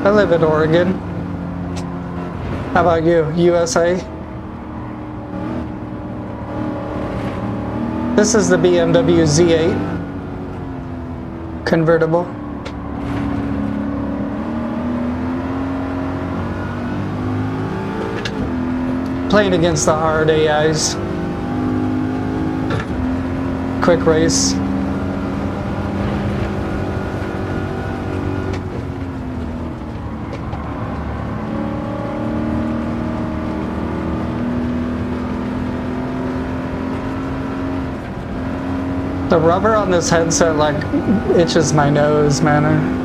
I live in Oregon. How about you? USA? This is the BMW Z8 convertible. Playing against the hard AIs. Quick race. The rubber on this headset like itches my nose, man.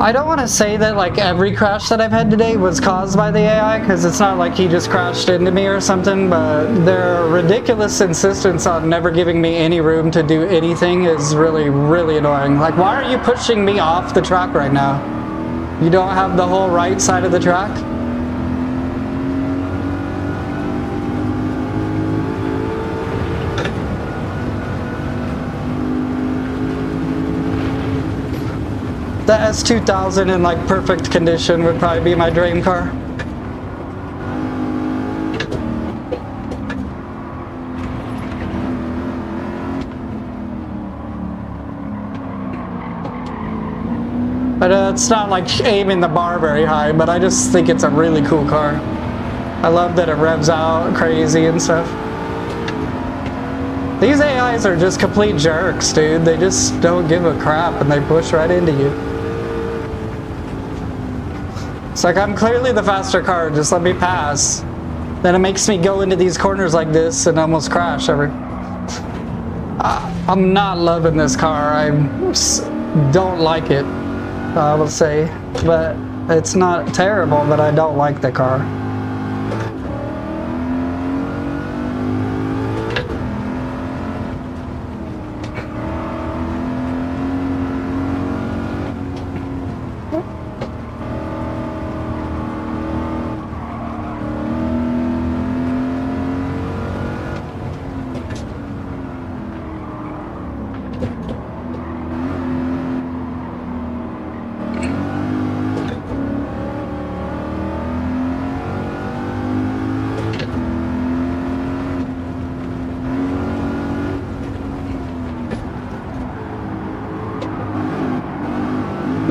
I don't want to say that like every crash that I've had today was caused by the AI, because it's not like he just crashed into me or something, but their ridiculous insistence on never giving me any room to do anything is really, really annoying. Like, why are you pushing me off the track right now? You don't have the whole right side of the track? The S2000 in like perfect condition would probably be my dream car. But it's not like aiming the bar very high, but I just think it's a really cool car. I love that it revs out crazy and stuff. These AIs are just complete jerks, dude. They just don't give a crap and they push right into you. It's like, I'm clearly the faster car, just let me pass. Then it makes me go into these corners like this and almost crash I'm not loving this car. I don't like it, I will say. But it's not terrible, but I don't like the car.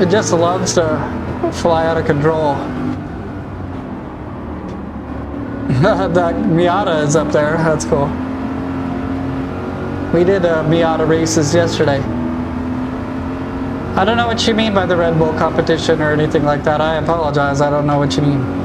It just loves to fly out of control. That Miata is up there. That's cool. We did Miata races yesterday. I don't know what you mean by the Red Bull competition or anything like that. I apologize. I don't know what you mean.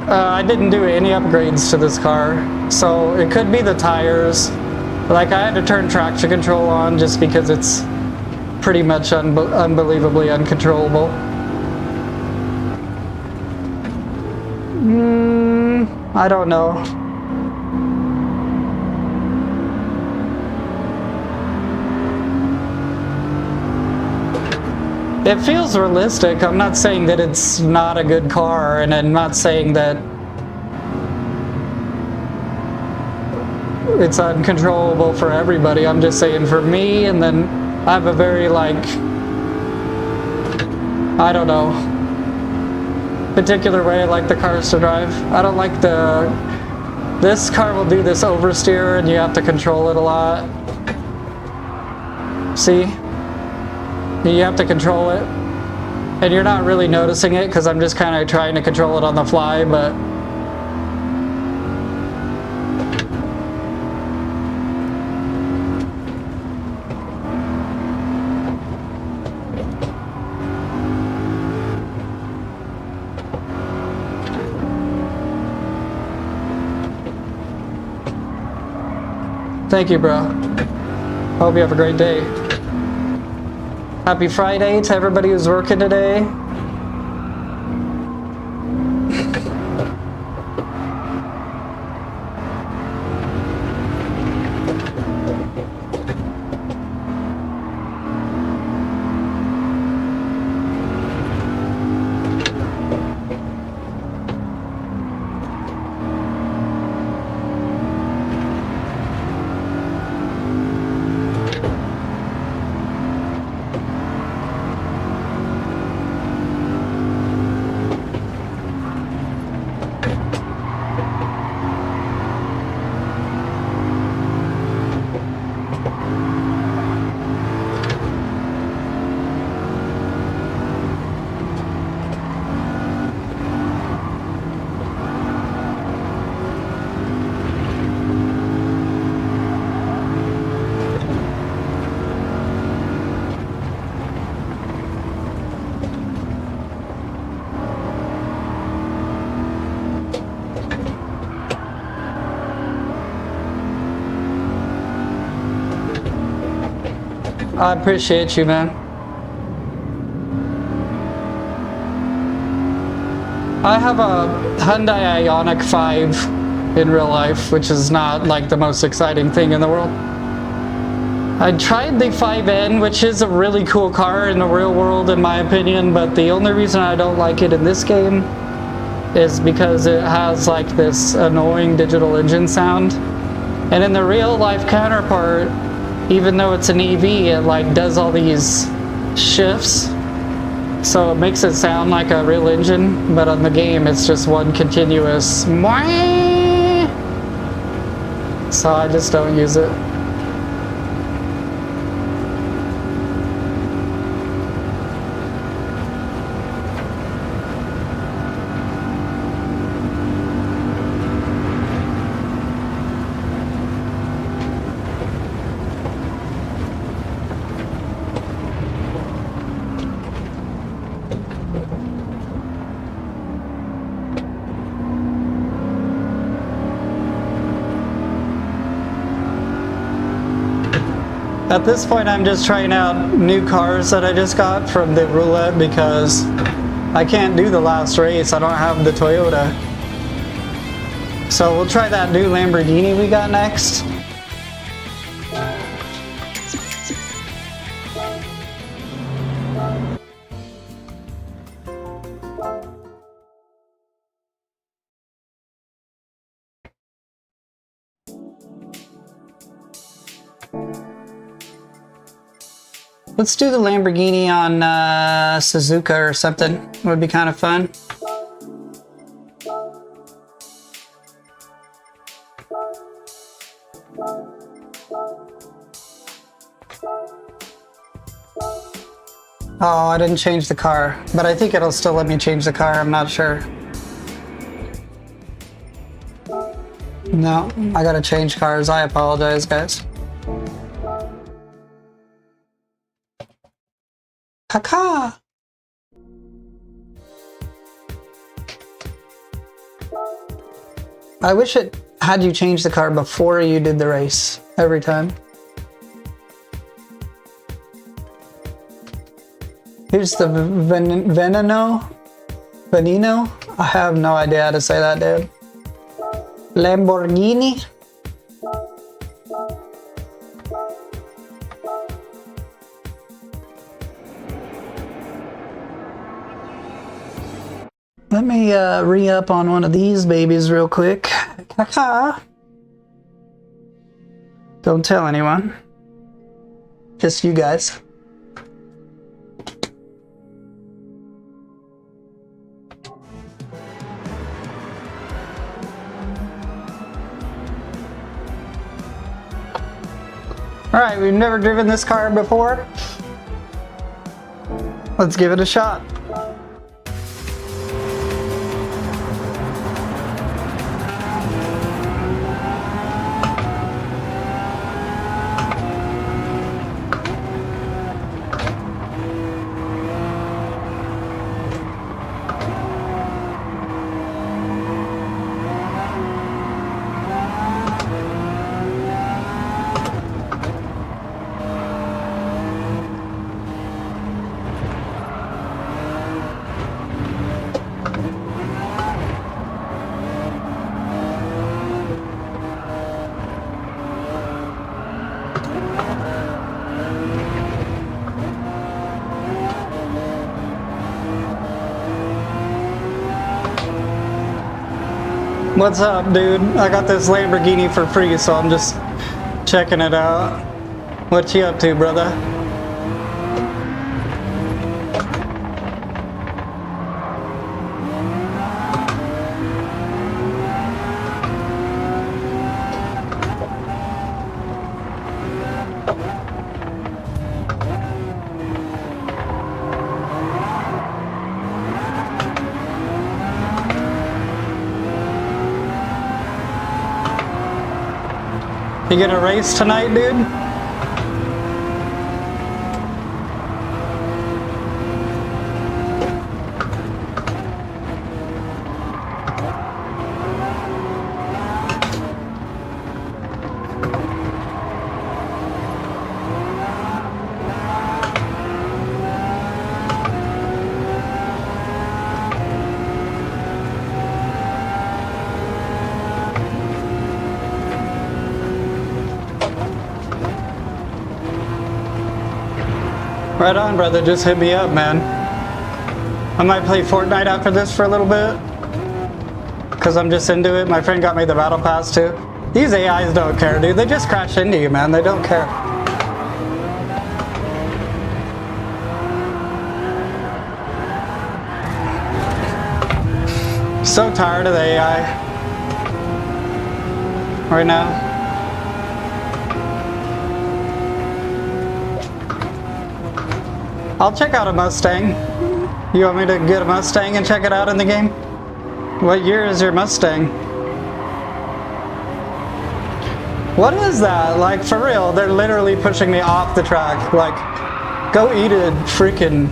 I didn't do any upgrades to this car, so it could be the tires. Like, I had to turn traction control on just because it's pretty much unbelievably uncontrollable. I don't know. It feels realistic. I'm not saying that it's not a good car, and I'm not saying that it's uncontrollable for everybody. I'm just saying for me, and then I have a very, like, I don't know, particular way I like the cars to drive. I don't like this car will do this oversteer and you have to control it a lot. See? You have to control it. And you're not really noticing it because I'm just kind of trying to control it on the fly, but thank you, bro. Hope you have a great day. Happy Friday to everybody who's working today. I appreciate you, man. I have a Hyundai Ioniq 5 in real life, which is not like the most exciting thing in the world. I tried the 5N, which is a really cool car in the real world in my opinion, but the only reason I don't like it in this game is because it has like this annoying digital engine sound. And in the real life counterpart, even though it's an EV, it like does all these shifts, so it makes it sound like a real engine, but on the game it's just one continuous mwah. So I just don't use it. At this point, I'm just trying out new cars that I just got from the roulette because I can't do the last race. I don't have the Toyota. So we'll try that new Lamborghini we got next. Let's do the Lamborghini on Suzuka or something. It would be kind of fun. Oh, I didn't change the car, but I think it'll still let me change the car. I'm not sure. No, I gotta change cars. I apologize, guys. Caca! I wish it had you change the car before you did the race every time. Here's the Veneno? I have no idea how to say that, dude. Lamborghini? Let me re-up on one of these babies real quick. Don't tell anyone. Just you guys. Alright, we've never driven this car before. Let's give it a shot. What's up, dude? I got this Lamborghini for free, so I'm just checking it out. What you up to, brother? You gonna race tonight, dude? Right on, brother. Just hit me up, man. I might play Fortnite after this for a little bit, because I'm just into it. My friend got me the battle pass too. These AIs don't care, dude. They just crash into you, man. They don't care. So tired of the AI right now. I'll check out a Mustang. You want me to get a Mustang and check it out in the game? What year is your Mustang? What is that? Like, for real, they're literally pushing me off the track. Like, go eat a freaking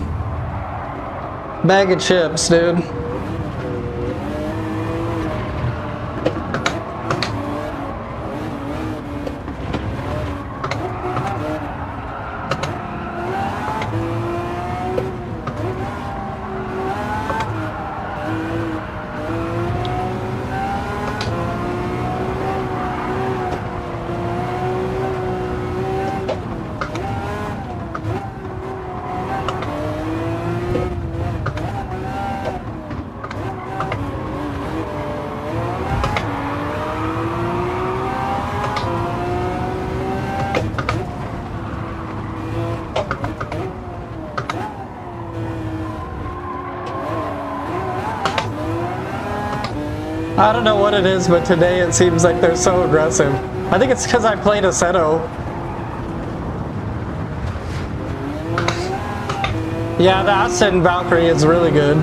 bag of chips, dude. I don't know what it is, but today it seems like they're so aggressive. I think it's because I played Assetto. Yeah, the Aston Valkyrie is really good.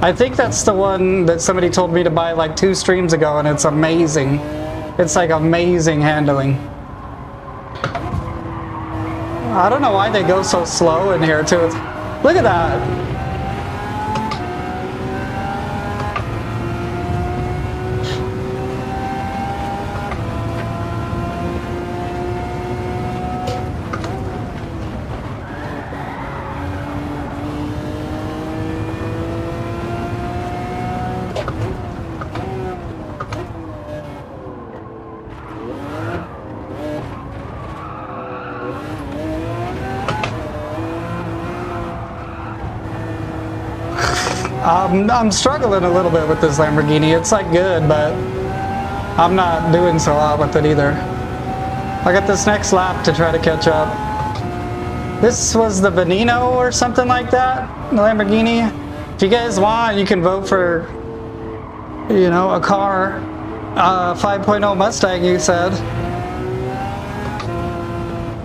I think that's the one that somebody told me to buy like 2 streams ago, and it's amazing. It's like amazing handling. I don't know why they go so slow in here too. Look at that. I'm struggling a little bit with this Lamborghini. It's like good, but I'm not doing so hot with it either. I got this next lap to try to catch up. This was the Veneno or something like that, the Lamborghini. If you guys want, you can vote for, you know, a car. 5.0 Mustang, you said.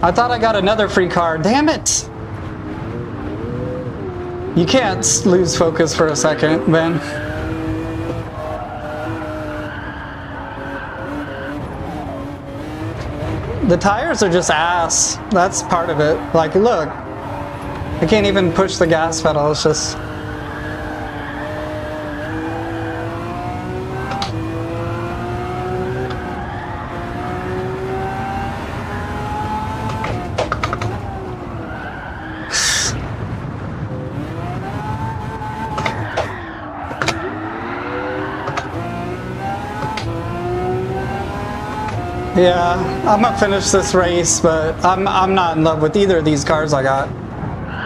I thought I got another free car. Damn it! You can't lose focus for a second, Ben. The tires are just ass. That's part of it. Like, look. I can't even push the gas pedal. It's just... Yeah, I'm gonna finish this race, but I'm not in love with either of these cars I got.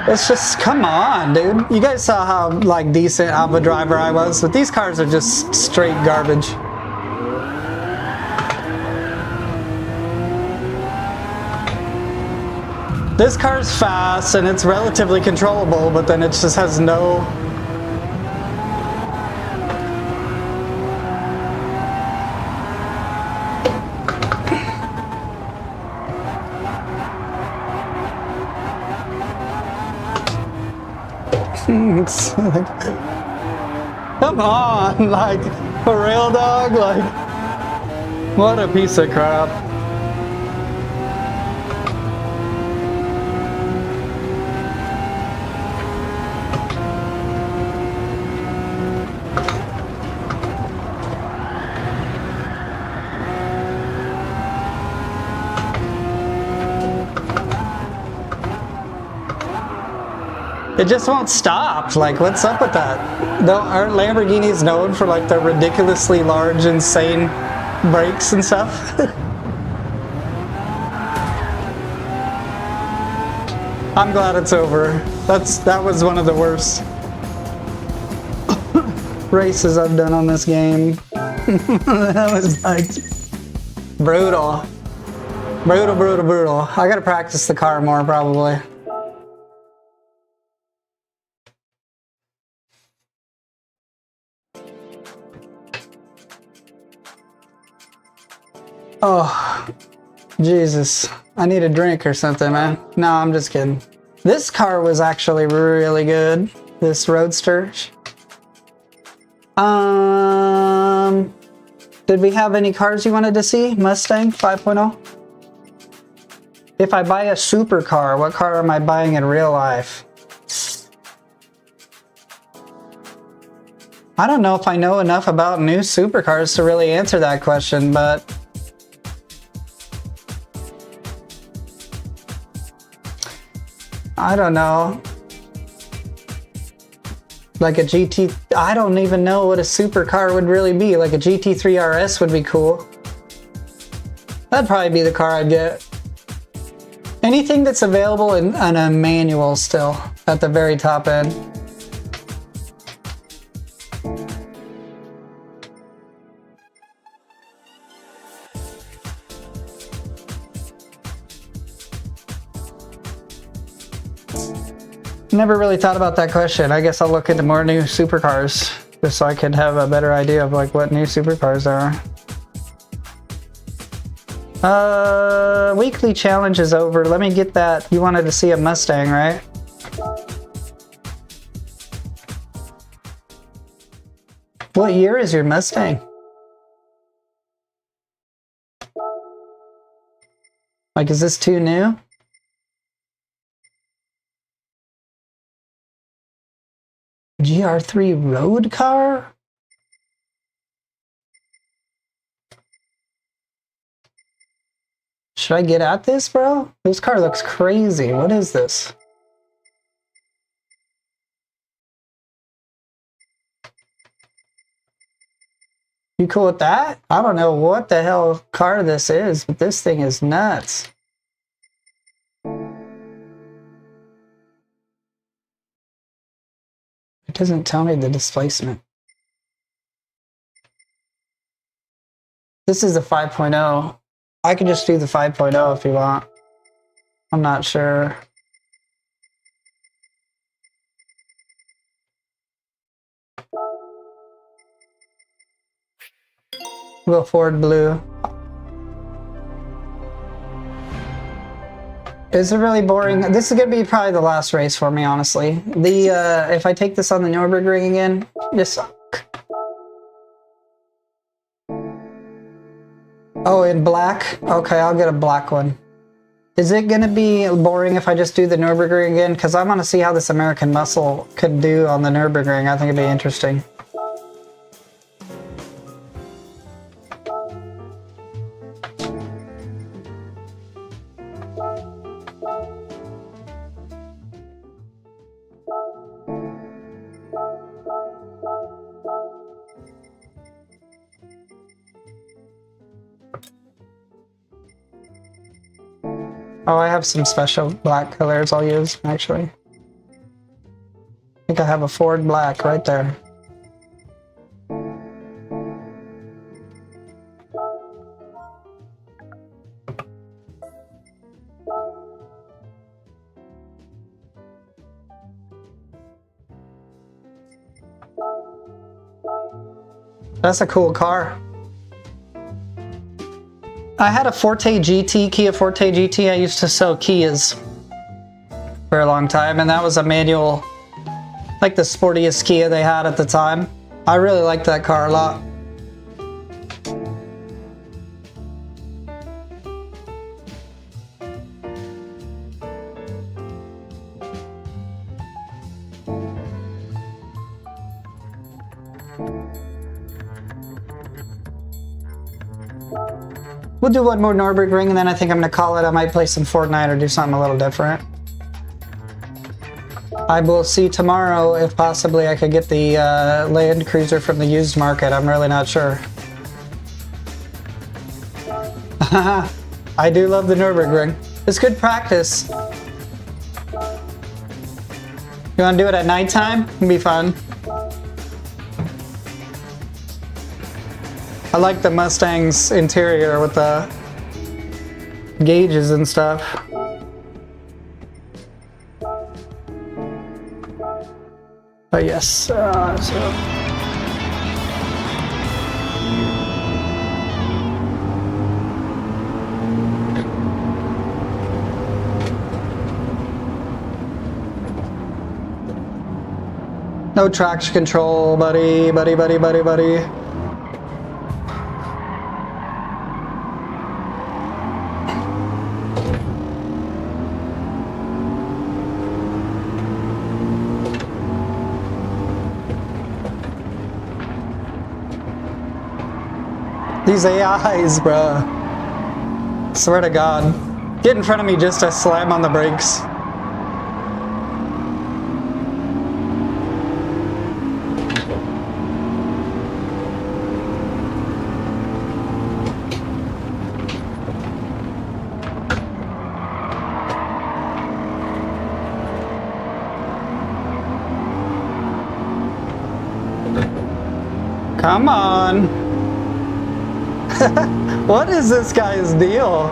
It's just, come on, dude. You guys saw how, like, decent of a driver I was, but these cars are just straight garbage. This car's fast and it's relatively controllable, but then it just has no... Come on, like, for real, dog? Like, what a piece of crap. It just won't stop. Like, what's up with that? Aren't Lamborghinis known for, like, their ridiculously large, insane brakes and stuff? I'm glad it's over. That was one of the worst races I've done on this game. That was, like, brutal. Brutal, brutal, brutal. I gotta practice the car more, probably. Oh, Jesus. I need a drink or something, man. No, I'm just kidding. This car was actually really good. This Roadster. Did we have any cars you wanted to see? Mustang 5.0? If I buy a supercar, what car am I buying in real life? I don't know if I know enough about new supercars to really answer that question, but... I don't know. Like a GT... I don't even know what a supercar would really be. Like a GT3 RS would be cool. That'd probably be the car I'd get. Anything that's available in a manual still, at the very top end. Never really thought about that question. I guess I'll look into more new supercars. just so I could have a better idea of like what new supercars are. Weekly challenge is over. Let me get that. You wanted to see a Mustang, right? What year is your Mustang? Like, is this too new? GR3 road car? Should I get at this, bro? This car looks crazy. What is this? You cool with that? I don't know what the hell car this is, but this thing is nuts. It doesn't tell me the displacement. This is a 5.0. I can just do the 5.0 if you want. I'm not sure. We'll go Ford Blue. Is it really boring? This is gonna be probably the last race for me, honestly. If I take this on the Nürburgring again, this suck. Oh, in black? Okay, I'll get a black one. Is it gonna be boring if I just do the Nürburgring again? Because I want to see how this American Muscle could do on the Nürburgring. I think it'd be interesting. Oh, I have some special black colors I'll use, actually. I think I have a Ford black right there. That's a cool car. I had a Forte GT, Kia Forte GT. I used to sell Kias for a long time, and that was a manual, like the sportiest Kia they had at the time. I really liked that car a lot. We'll do one more Nürburgring and then I think I'm gonna call it. I might play some Fortnite or do something a little different. I will see tomorrow if possibly I could get the Land Cruiser from the used market. I'm really not sure. I do love the Nürburgring. It's good practice. You wanna do it at nighttime? It'll be fun. I like the Mustang's interior with the gauges and stuff. But yes, no traction control, buddy. These AIs, bruh. Swear to God. Get in front of me just to slam on the brakes. Come on. What is this guy's deal?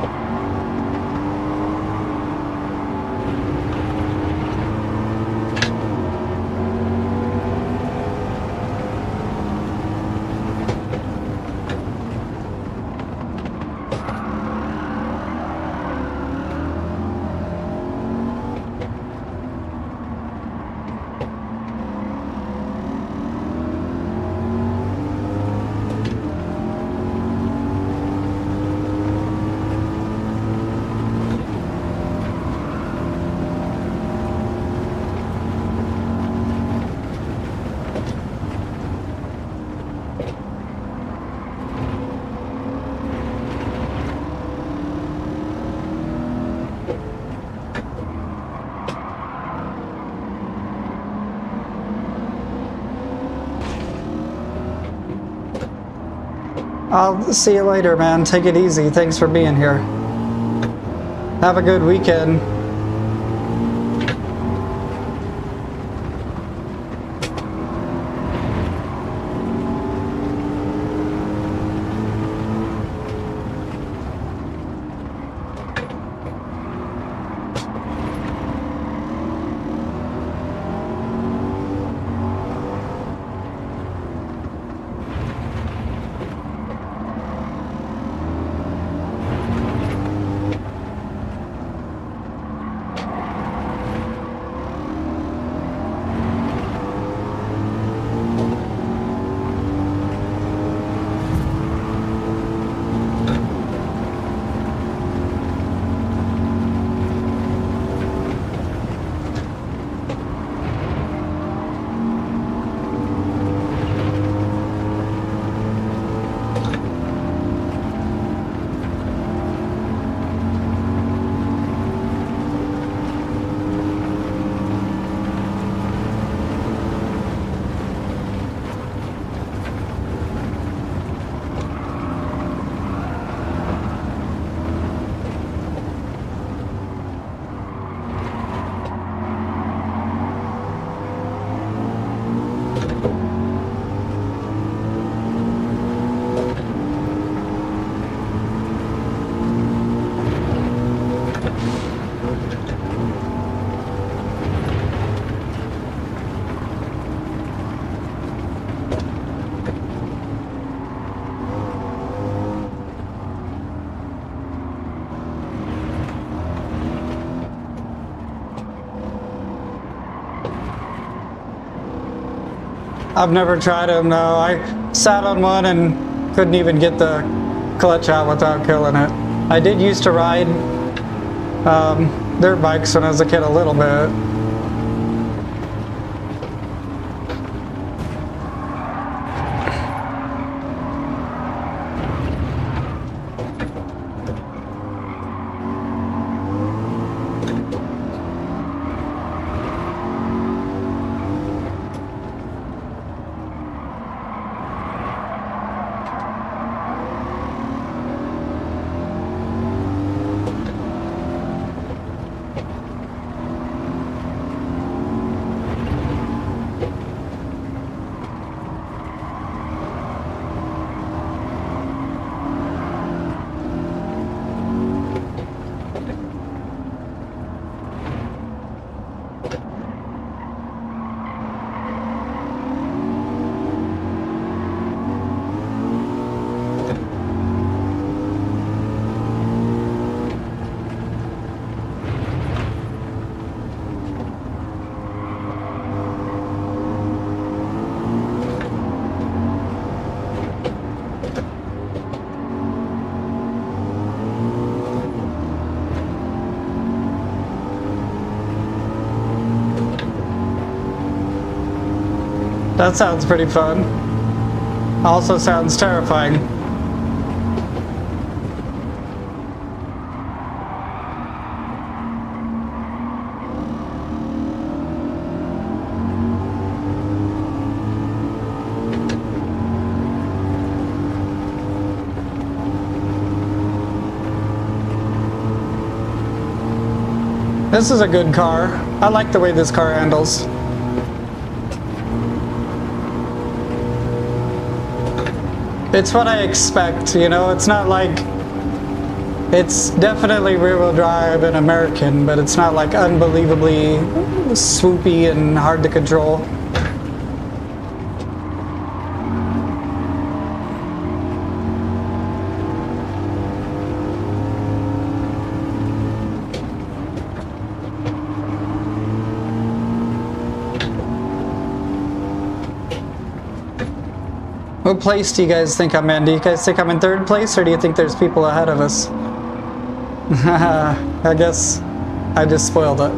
I'll see you later, man. Take it easy. Thanks for being here. Have a good weekend. I've never tried them, no. I sat on one and couldn't even get the clutch out without killing it. I did used to ride dirt bikes when I was a kid a little bit. That sounds pretty fun. Also sounds terrifying. This is a good car. I like the way this car handles. It's what I expect, you know, it's not like, it's definitely rear-wheel drive and American, but it's not like unbelievably swoopy and hard to control. What place do you guys think I'm in? Do you guys think I'm in third place, or do you think there's people ahead of us? I guess I just spoiled it.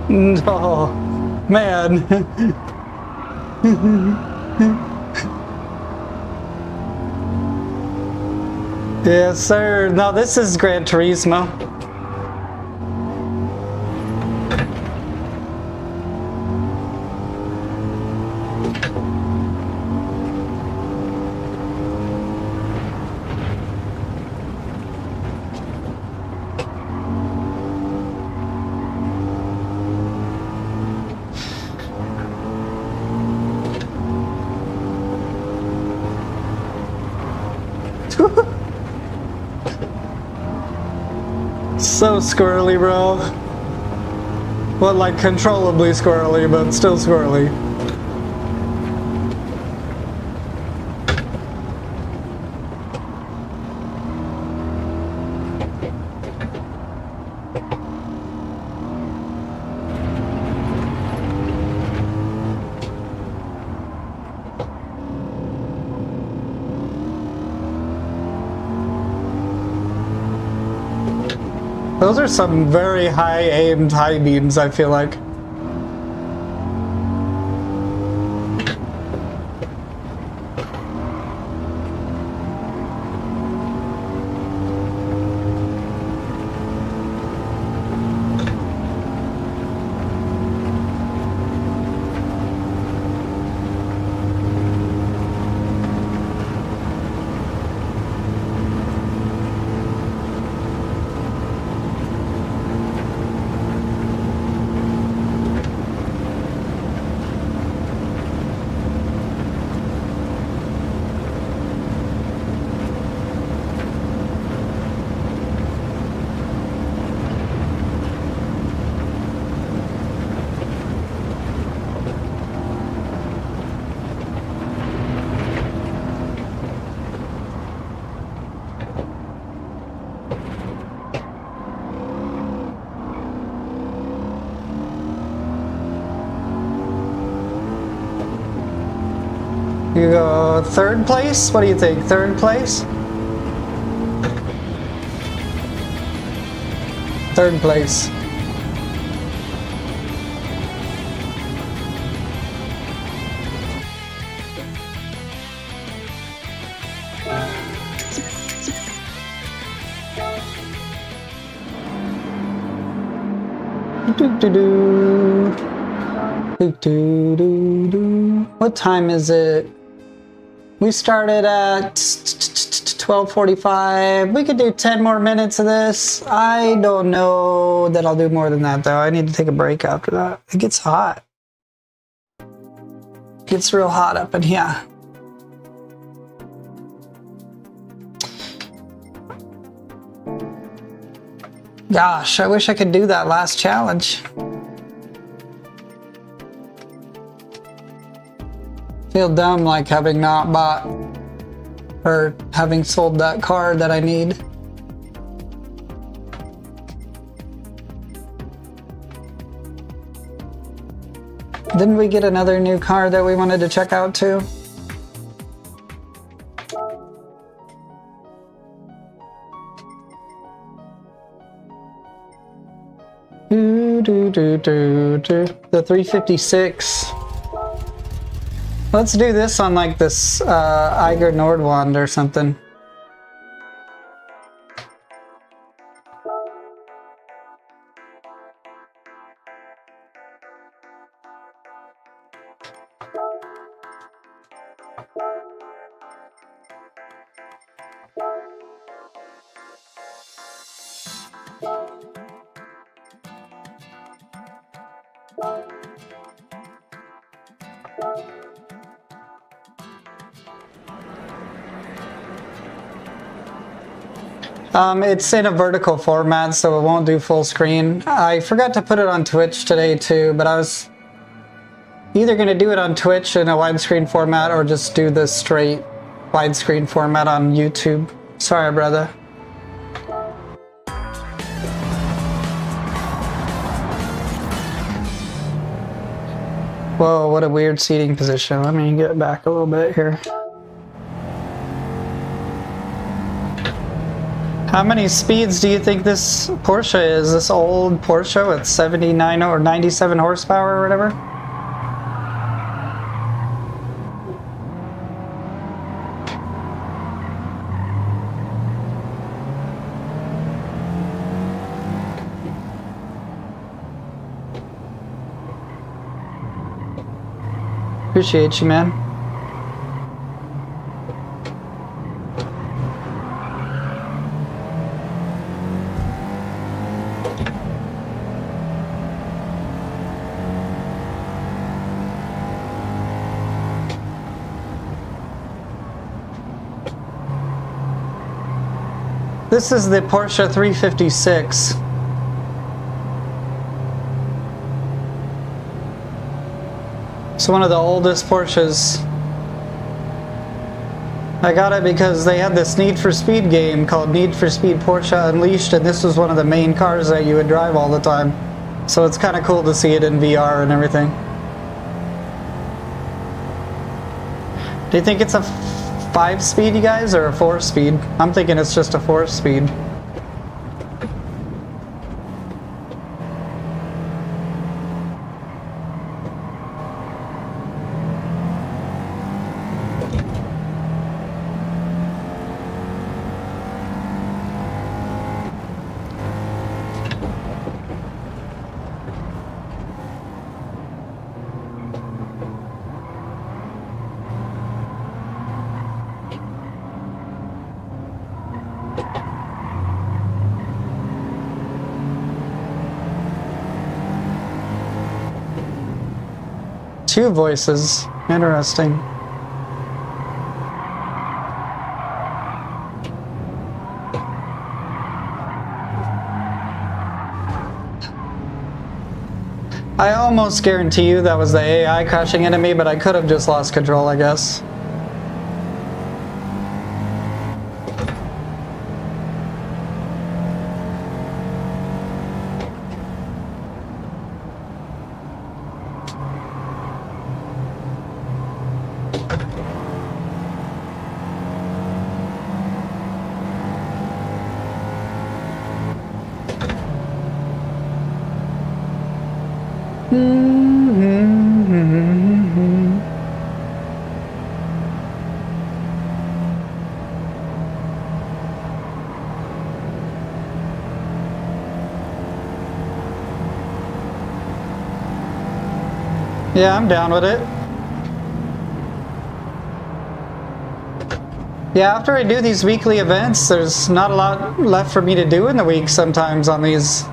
No, man. Yes, sir. No, this is Gran Turismo. So squirrely, bro. Well, like controllably squirrely, but still squirrely. Those are some very high aimed high beams, I feel like. You go third place? What do you think? Third place? Third place. What time is it? We started at 12:45. We could do 10 more minutes of this. I don't know that I'll do more than that though. I need to take a break after that. It gets hot. It gets real hot up in here. Gosh, I wish I could do that last challenge. Feel dumb like having not bought or having sold that car that I need. Didn't we get another new car that we wanted to check out too? The 356. Let's do this on like this Eiger Nordwand or something. It's in a vertical format, so it won't do full screen. I forgot to put it on Twitch today too, but I was either going to do it on Twitch in a widescreen format or just do the straight widescreen format on YouTube. Sorry, brother. Whoa, what a weird seating position. Let me get back a little bit here. How many speeds do you think this Porsche is? This old Porsche with 79 or 97 horsepower or whatever? Appreciate you, man. This is the Porsche 356. It's one of the oldest Porsches. I got it because they had this Need for Speed game called Need for Speed Porsche Unleashed, and this was one of the main cars that you would drive all the time. So it's kind of cool to see it in VR and everything. Do you think it's a 5-speed, you guys, or a 4-speed? I'm thinking it's just a 4-speed. Two voices. Interesting. I almost guarantee you that was the AI crashing into me, but I could have just lost control, I guess. Yeah, I'm down with it. Yeah, after I do these weekly events, there's not a lot left for me to do in the week sometimes on these,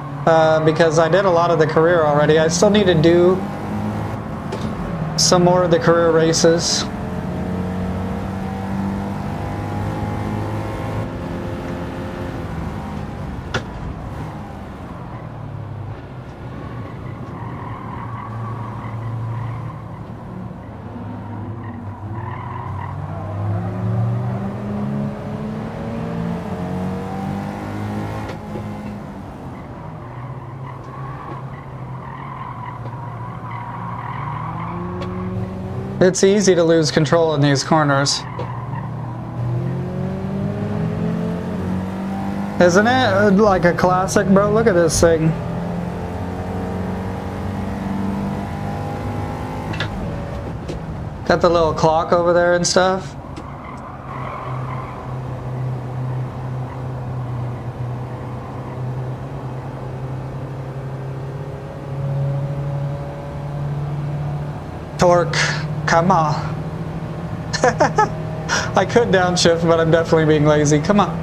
because I did a lot of the career already. I still need to do some more of the career races. It's easy to lose control in these corners. Isn't it like a classic, bro? Look at this thing. Got the little clock over there and stuff. Torque. Come on. I could downshift, but I'm definitely being lazy. Come on.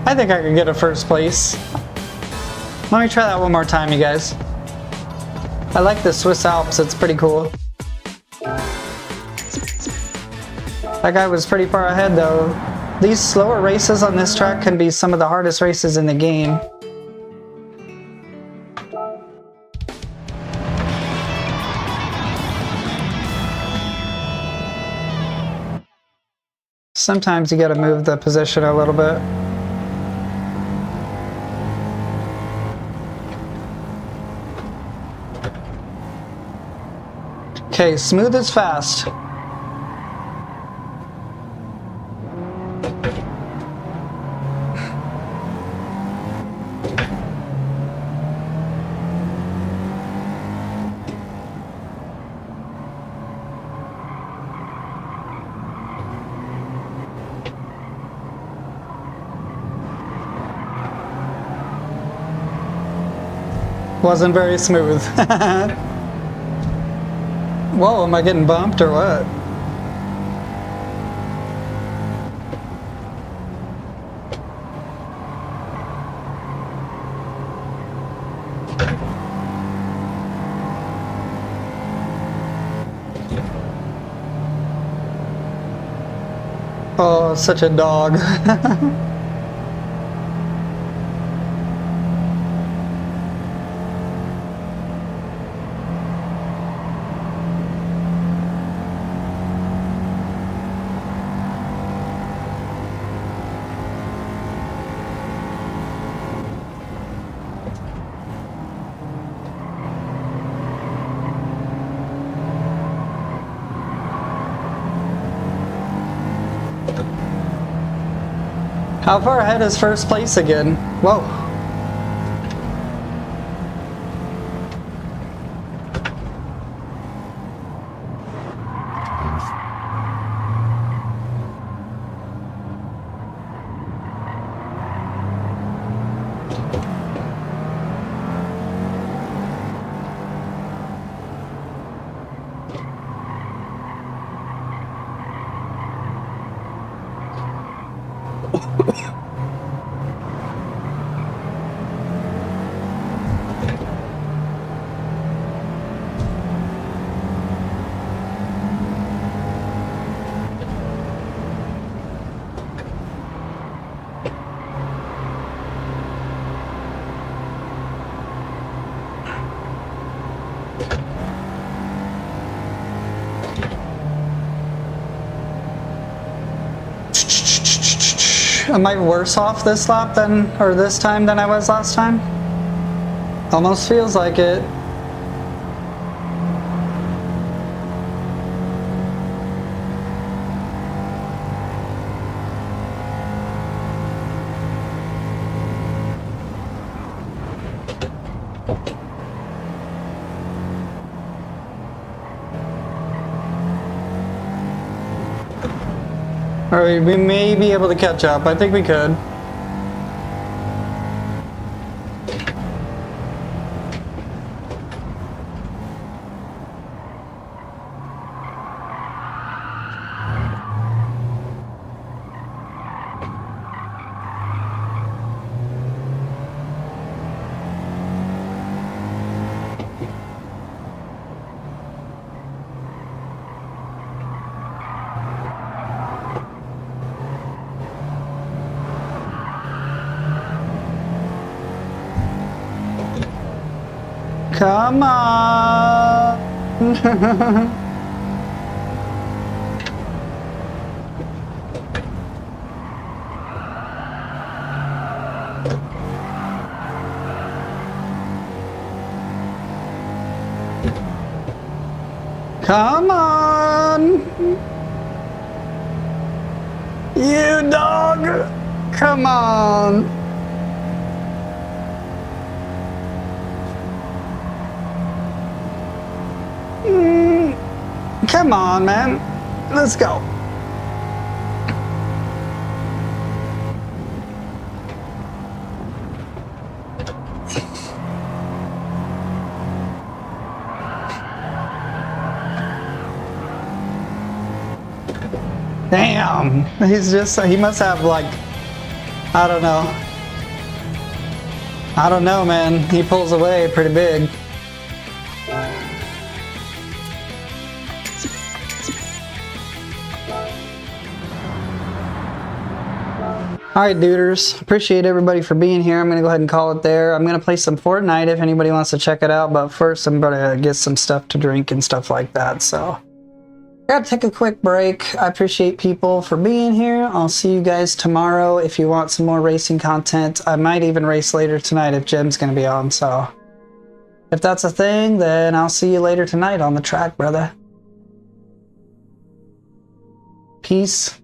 I think I could get a first place. Let me try that one more time, you guys. I like the Swiss Alps, it's pretty cool. That guy was pretty far ahead though. These slower races on this track can be some of the hardest races in the game. Sometimes you gotta move the position a little bit. Okay, smooth is fast. Wasn't very smooth. Whoa, am I getting bumped or what? Oh, such a dog. How far ahead is first place again? Whoa. Am I worse off this lap than, or this time than I was last time? Almost feels like it. Alright, we may be able to catch up. I think we could. Come on! Come on! You dog! Come on! Come on, man. Let's go. Damn. He's just, he must have like, I don't know. I don't know, man. He pulls away pretty big. Alright, duders. Appreciate everybody for being here. I'm going to go ahead and call it there. I'm going to play some Fortnite if anybody wants to check it out, but first I'm going to get some stuff to drink and stuff like that, so. Gotta take a quick break. I appreciate people for being here. I'll see you guys tomorrow if you want some more racing content. I might even race later tonight if Jim's gonna be on, so if that's a thing, then I'll see you later tonight on the track, brother. Peace.